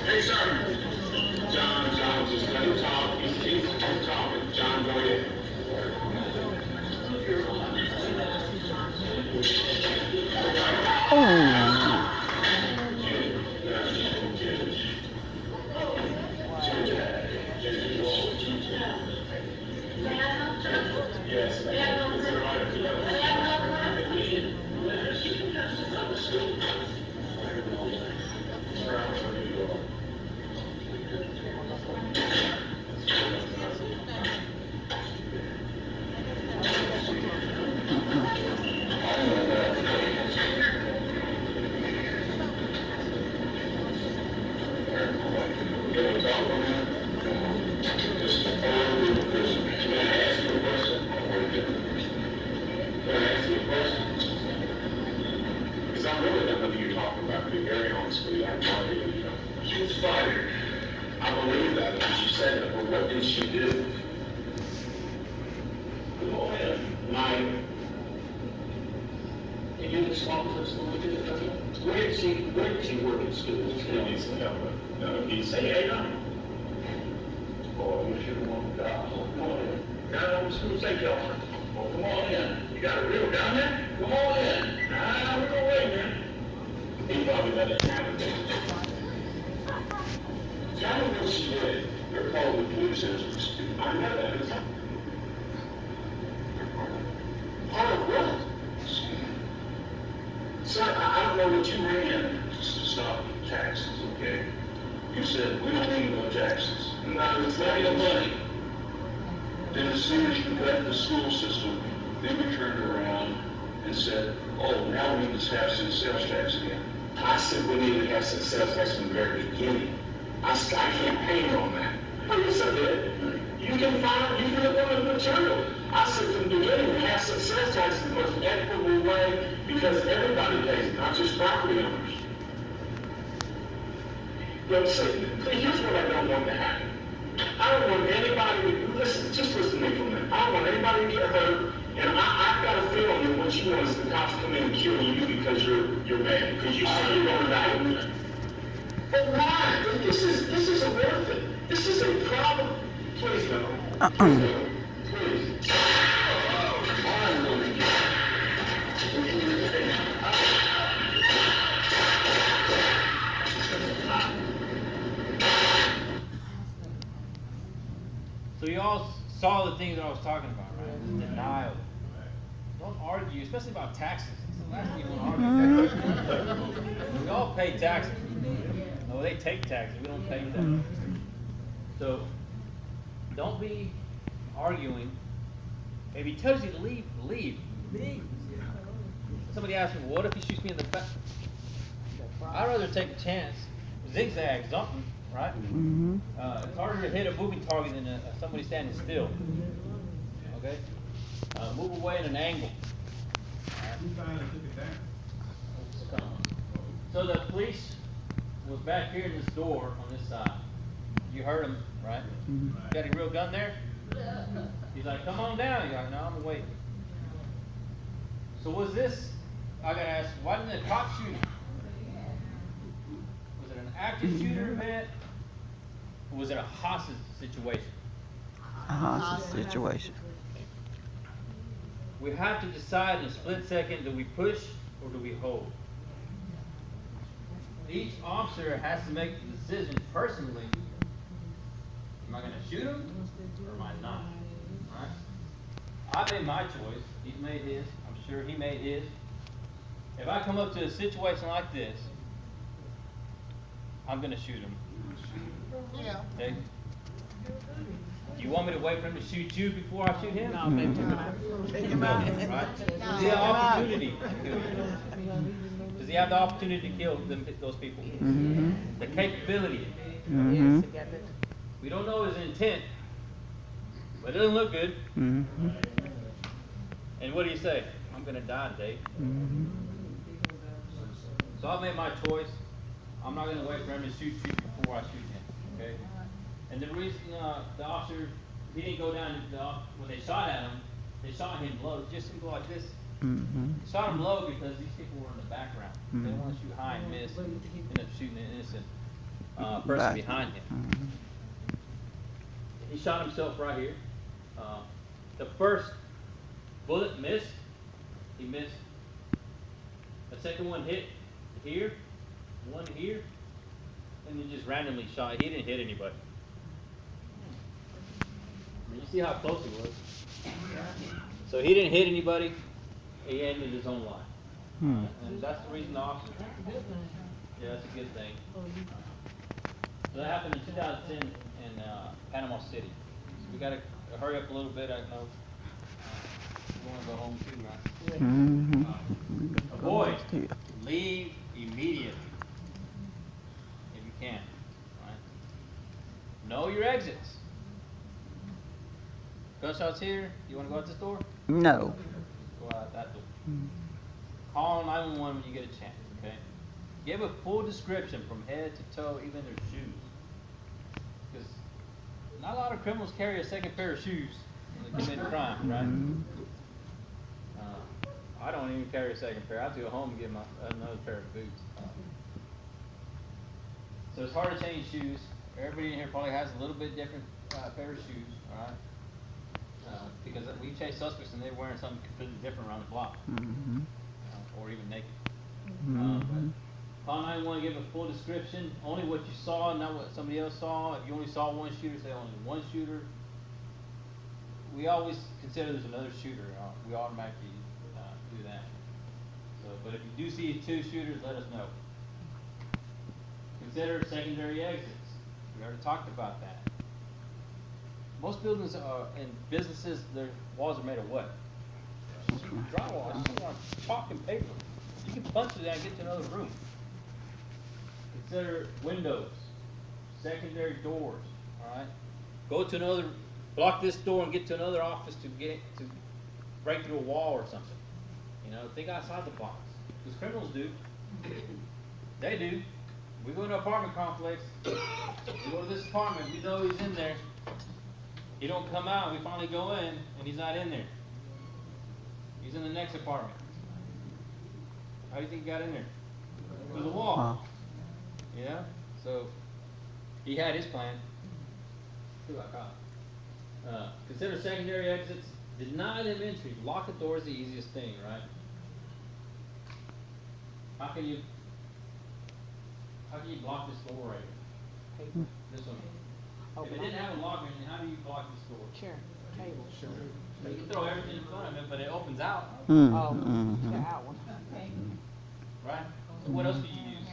Hey, sir. John just let him talk. He's talking. John, go ahead. Because I really don't know who you're talking about, to be very honest with you. I have no idea. She was fired. I believe that because you said that, but what did she do? Go ahead. And you just walked to school with this person? Where did she work at school? He needs some help. No, he's... Hey, no. Boy, we should have won the job. Come on in. Got it on the school safety officer. Well, come on in. You got a real down there? Come on in. Nah, we're gonna wait, man. He probably let it happen. See, I don't know what she did. They're called the police agents. I know that. Part of what? Sir, I don't know what you ran to stop taxes, okay? You said, we don't need no taxes. No, it's not your money. Then as soon as you left the school system, then we turned around and said, oh, now we need to have some sales tax again. I said we need to have some sales tax from the very beginning. I campaigned on that. Oh, yes, I did. You can find, you can look on the material. I said from the beginning, we have some sales tax in the most equitable way because everybody pays it, not just property owners. But see, here's what I don't want to happen. I don't want anybody to, listen, just listen to me for a minute. I don't want anybody to get hurt, and I've got a feeling that what you want is the cops come in and kill you because you're mad, because you say you're going to die. But why? This isn't worth it. This is a problem. Please no. Please no. Please. I'm going to get So you all saw the things that I was talking about, right? Denial. Don't argue, especially about taxes. It's the last thing you want to argue. We all pay taxes. No, they take taxes. We don't pay them. So don't be arguing. If he tells you to leave, leave. Somebody asked me, what if he shoots me in the back? I'd rather take a chance, zigzag, something, right? It's harder to hit a moving target than somebody standing still. Okay? Move away at an angle. So the police was back here in this door on this side. You heard him, right? Got a real gun there? He's like, come on down. You're like, no, I'm waiting. So was this, I gotta ask, why didn't the cop shoot him? Was it an active shooter event? Or was it a hostage situation? A hostage situation. We have to decide in a split second, do we push or do we hold? Each officer has to make the decision personally. Am I going to shoot him or am I not? All right? I made my choice. He's made his. I'm sure he made his. If I come up to a situation like this, I'm going to shoot him. Yeah. Okay? Do you want me to wait for him to shoot you before I shoot him? No, Take him out. Right? Does he have the opportunity to kill you? Does he have the opportunity to kill those people? The capability. We don't know his intent, but it doesn't look good. And what do you say? I'm going to die today. So I made my choice. I'm not going to wait for him to shoot you before I shoot him. Okay? And the reason the officer, he didn't go down when they shot at him, they shot him low, just him go like this. Shot him low because these people were in the background. They didn't want to shoot high and miss, end up shooting an innocent person behind him. He shot himself right here. The first bullet missed. He missed. The second one hit here, one here, and he just randomly shot. He didn't hit anybody. You see how close he was. So he didn't hit anybody. He ended his own life. And that's the reason the officer. Yeah, that's a good thing. So that happened in 2010 in Panama City. So we got to hurry up a little bit. I know we want to go home too, right? Avoid. Leave immediately if you can. Right? Know your exits. Gunshots here. You want to go out this door? No. Go out that door. call 911 when you get a chance, okay? Give a full description from head to toe, even their shoes. Because not a lot of criminals carry a second pair of shoes when they commit a crime, right? I don't even carry a second pair. I have to go home and get another pair of boots. So it's hard to change shoes. Everybody in here probably has a little bit different pair of shoes, all right? Because we chase suspects and they're wearing something completely different around the block, or even naked. But call 911, give a full description, only what you saw, not what somebody else saw. If you only saw one shooter, say only one shooter. We always consider there's another shooter. We automatically do that. So, but if you do see two shooters, let us know. Consider secondary exits. We already talked about that. Most buildings and businesses, their walls are made of what? Drywall. It's like chalk and paper. You can punch it out and get to another room. Consider windows, secondary doors. All right. Go to another, block this door and get to another office to break through a wall or something. You know, think outside the box. Because criminals do. They do. We go to an apartment complex. We go to this apartment. We know he's in there. He don't come out. We finally go in, and he's not in there. He's in the next apartment. How do you think he got in there? Through the wall. Yeah. So he had his plan. Consider secondary exits. Deny them entry. Lock the door is the easiest thing, right? How can you block this door right here? Paper. This one. Open If it didn't have a lock, how do you block this door? Chair, table. You can throw everything in front of it, but it opens out. The out one. Right? So what else do you use?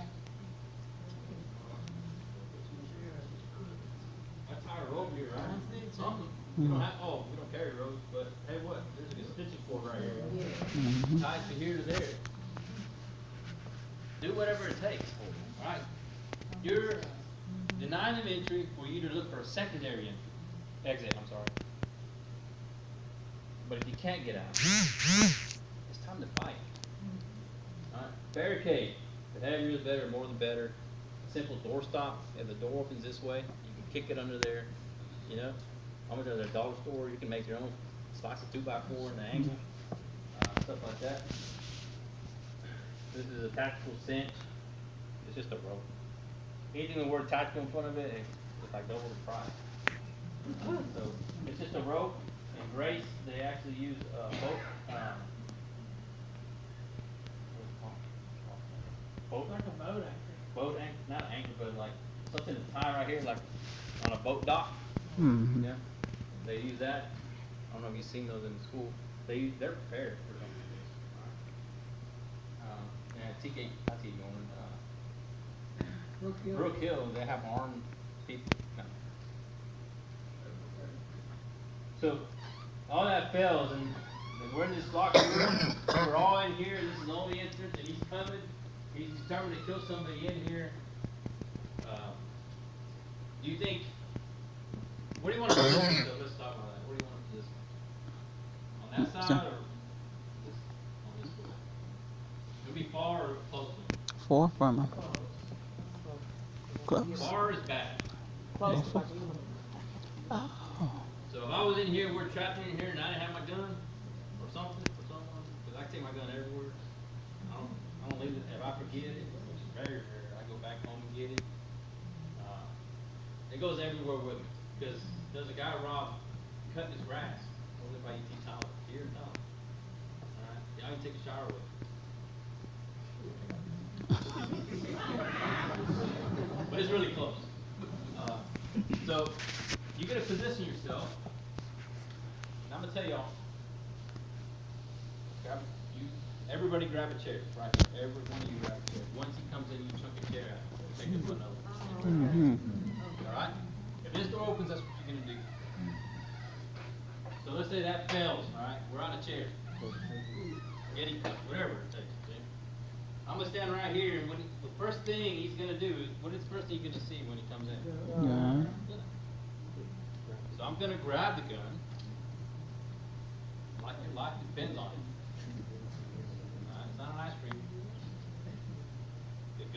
That's our rope here, right? Something. We don't have, we don't carry ropes, but hey, what? There's a stitching cord right here. Tied from here to there. Do whatever it takes. All right? You're denying them entry for you to look for a secondary exit. I'm sorry. But if you can't get out, it's time to fight. All right? Barricade. The heavier the better, more the better. Simple door stop. If the door opens this way, you can kick it under there. You know, I went to the dollar store. You can make your own slice of 2x4 in the angle, stuff like that. This is a tactical cinch. It's just a rope. Anything with the word tactical in front of it, it's like double the price. So it's just a rope. In Grace, they actually use boat anchor, not anchor, but like something to tie right here, like on a boat dock. Yeah, they use that. I don't know if you've seen those in school. They're prepared for something like this. Brook Hill, they have armed people. No. So all that fails, and we're in this locker room. We're all in here. This is the only entrance, and he's coming. He's determined to kill somebody in here. Do you think? What do you want to position? So let's talk about that. What do you want to position? On that side or this, on this side? It'll be far or close to him? Far from him. Close. Far is bad. Close. Oh. So if I was in here, we're trapped in here, and I didn't have my gun or something for someone, because I take my gun everywhere. I don't leave it. If I forget it, which is very rare, I go back home and get it. It goes everywhere with me. Because there's a guy, Rob, cutting his grass over by ET Tower, here in town. Alright? Y'all can take a shower with it. But it's really close. So, you gotta position yourself. And I'm gonna tell y'all, everybody grab a chair, right here. Every one of you grab a chair. Once he comes in, you chunk a chair out. Take this one over. Alright? If this door opens, that's what you're gonna do. So let's say that fails, alright? We're on a chair. Getting cut, whatever it takes. Okay? I'm gonna stand right here, and the first thing he's gonna do is, what is the first thing you're gonna see when he comes in? So I'm gonna grab the gun, like your life depends on it. It's not a nice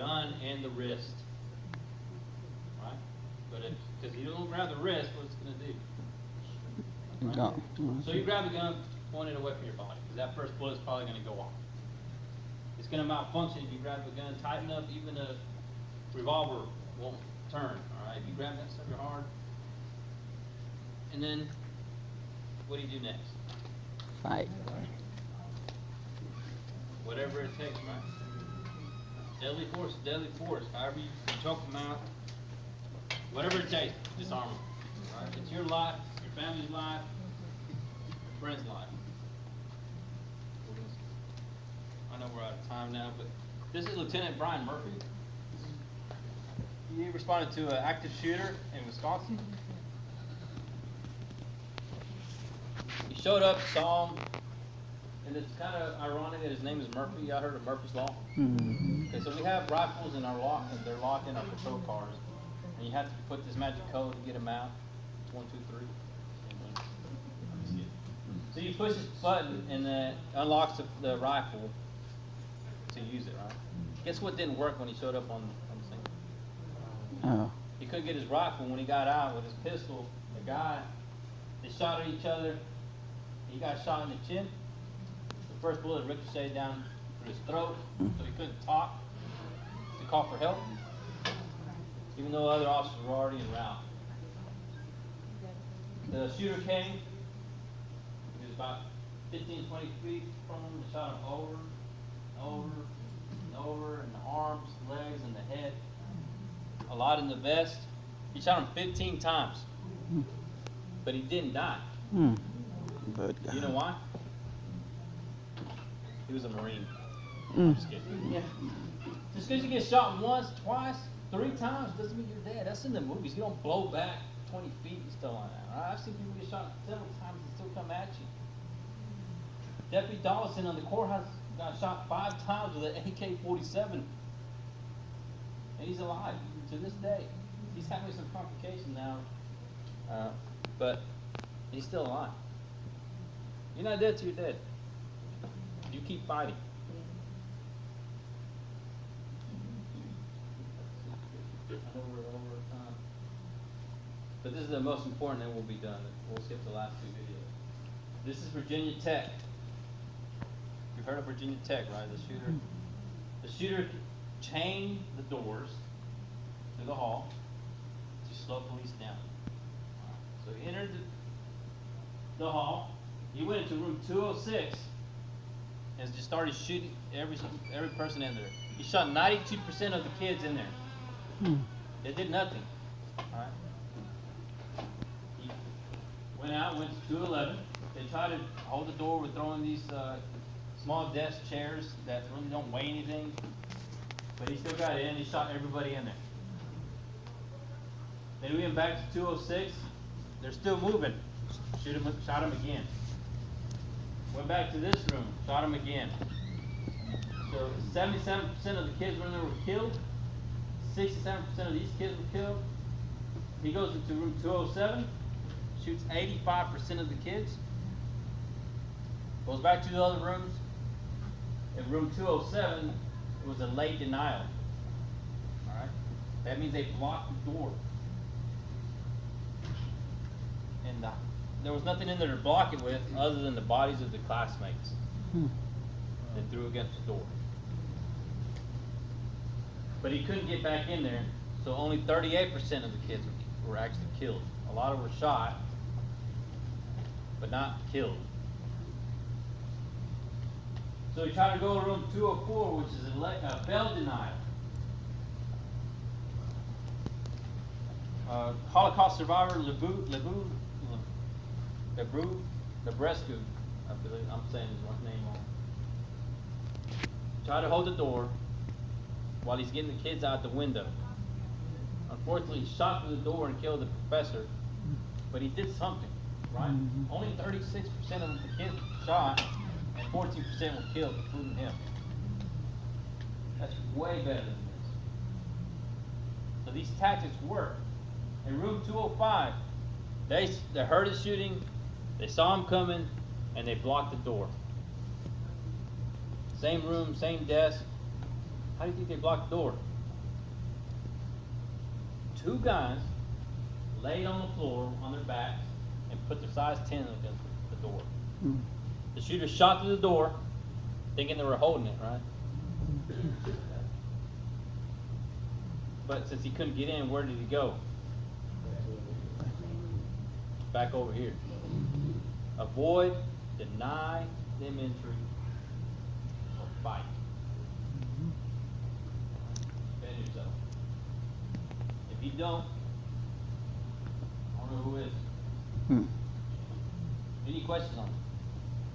gun and the wrist. Right? But because you don't grab the wrist, what's it going to do? Right? Go. So you grab the gun, point it away from your body, because that first bullet's probably going to go off. It's going to malfunction if you grab the gun tight enough, even a revolver won't turn. All right? If you grab that sucker hard, and then what do you do next? Fight. Whatever it takes, right? Deadly force is deadly force. However you choke them out, whatever it takes, disarm them. Right? It's your life, your family's life, your friend's life. I know we're out of time now, but this is Lieutenant Brian Murphy. He responded to an active shooter in Wisconsin. He showed up, saw him, and it's kind of ironic that his name is Murphy. I heard of Murphy's Law. Okay, so we have rifles in our lock, and they're locked in our patrol cars, and you have to put this magic code to get them out. It's 1, 2, 3. Let me see it. So you push this button, and then unlocks the rifle to use it, right? Guess what didn't work when he showed up on the scene? Oh. He couldn't get his rifle. When he got out with his pistol, the guy, they shot at each other. He got shot in the chin. The first bullet ricocheted down through his throat, so he couldn't talk to call for help, even though other officers were already en route. The shooter came. He was about 15, 20 feet from him. They shot him over, and over, and over, in the arms, legs, and the head. A lot in the vest. He shot him 15 times, but he didn't die. Good guy. You know why? He was a Marine. I'm just kidding. Yeah. Just because you get shot once, twice, 3 times doesn't mean you're dead. That's in the movies. You don't blow back 20 feet and still on that. Right? I've seen people get shot several times and still come at you. Deputy Dawson on the courthouse got shot 5 times with an AK-47, and he's alive to this day. He's having some complications now, but he's still alive. You're not dead till you're dead. You keep fighting. I know we're over time. But this is the most important, then we'll be done. We'll skip the last 2 videos. This is Virginia Tech. You've heard of Virginia Tech, right? The shooter chained the doors to the hall to slow police down. So he entered the hall. He went into room 206 and just started shooting every person in there. He shot 92% of the kids in there. They did nothing. All right. He went out, went to 211. They tried to hold the door with throwing these small desk chairs that really don't weigh anything, but he still got in. He shot everybody in there. Then we went back to 206. They're still moving. Shot him again. Went back to this room, shot him again. So 77% of the kids in there were killed. 67% of these kids were killed. He goes into room 207, shoots 85% of the kids. Goes back to the other rooms. In room 207, it was a late denial. All right? That means they blocked the door. And there was nothing in there to block it with other than the bodies of the classmates that threw against the door. But he couldn't get back in there, so only 38% of the kids were actually killed. A lot of them were shot, but not killed. So he tried to go to room 204, which is a bail denial. Holocaust survivor Lebrescu, I believe I'm saying his name wrong. Tried to hold the door while he's getting the kids out the window. Unfortunately, he shot through the door and killed the professor, but he did something, right? Only 36% of the kids were shot, and 14% were killed, including him. That's way better than this. So these tactics work. In room 205, they heard the shooting, they saw him coming, and they blocked the door. Same room, same desk. How do you think they blocked the door? 2 guys laid on the floor on their backs and put their size 10 against the door. The shooter shot through the door, thinking they were holding it, right? But since he couldn't get in, where did he go? Back over here. Avoid, deny them entry, or fight. Defend yourself. If you don't, I don't know who is. Any questions on it?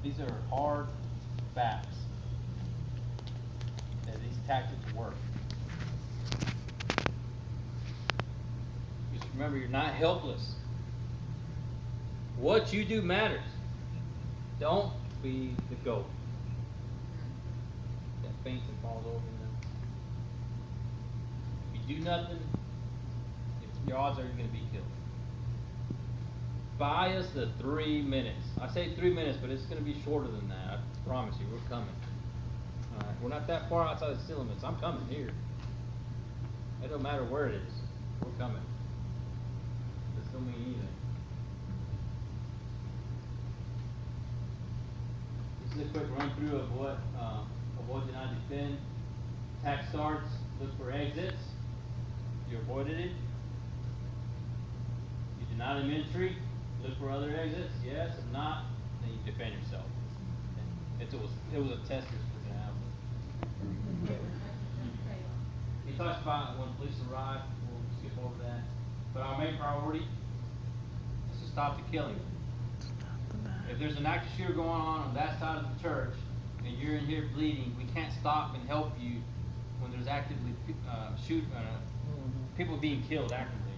These are hard facts. That these tactics work. Just remember, you're not helpless. What you do matters. Don't be the goat that faints and falls over. If you do nothing, your odds are you're going to be killed. Buy us the 3 minutes. I say 3 minutes, but it's going to be shorter than that. I promise you, we're coming. All right, we're not that far outside the city limits. I'm coming here. It don't matter where it is. We're coming. This don't mean anything. This is a quick run through of what avoid, deny, defend. Attack starts. Look for exits. You avoided it. You deny them entry. Look for other exits. Yes. If not, then you defend yourself. It was a test that's going to happen. He talks about when police arrive. We'll skip over that. But our main priority is to stop the killing. If there's an active shooter going on that side of the church, and you're in here bleeding, we can't stop and help you when there's actively people being killed actively.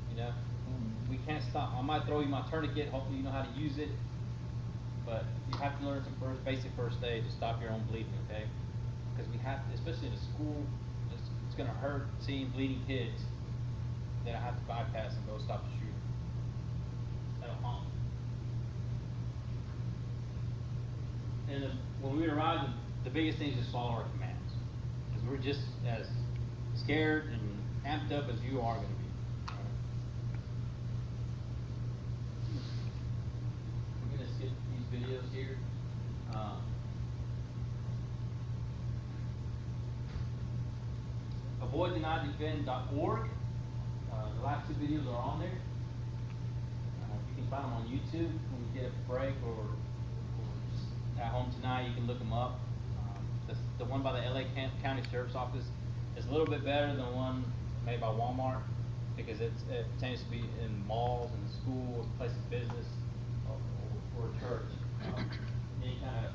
You know, we can't stop. I might throw you my tourniquet. Hopefully, you know how to use it. But you have to learn some basic first aid to stop your own bleeding. Okay? Because we have to, especially in a school, it's going to hurt seeing bleeding kids. Then I have to bypass and go stop the shooter. That'll harm. And when we arrive, the biggest thing is just follow our commands. Because we're just as scared and amped up as you are going to be. All right? We're going to skip these videos here. AvoidDenyDefend.org. The last 2 videos are on there. You can find them on YouTube when you get a break or just at home tonight. You can look them up. The one by the LA County Sheriff's Office is a little bit better than the one made by Walmart because it tends to be in malls and schools, places of business, or a church. Any kind of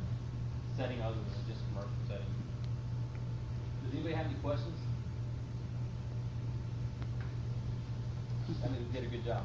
setting other than just commercial setting. Does anybody have any questions? I think we did a good job.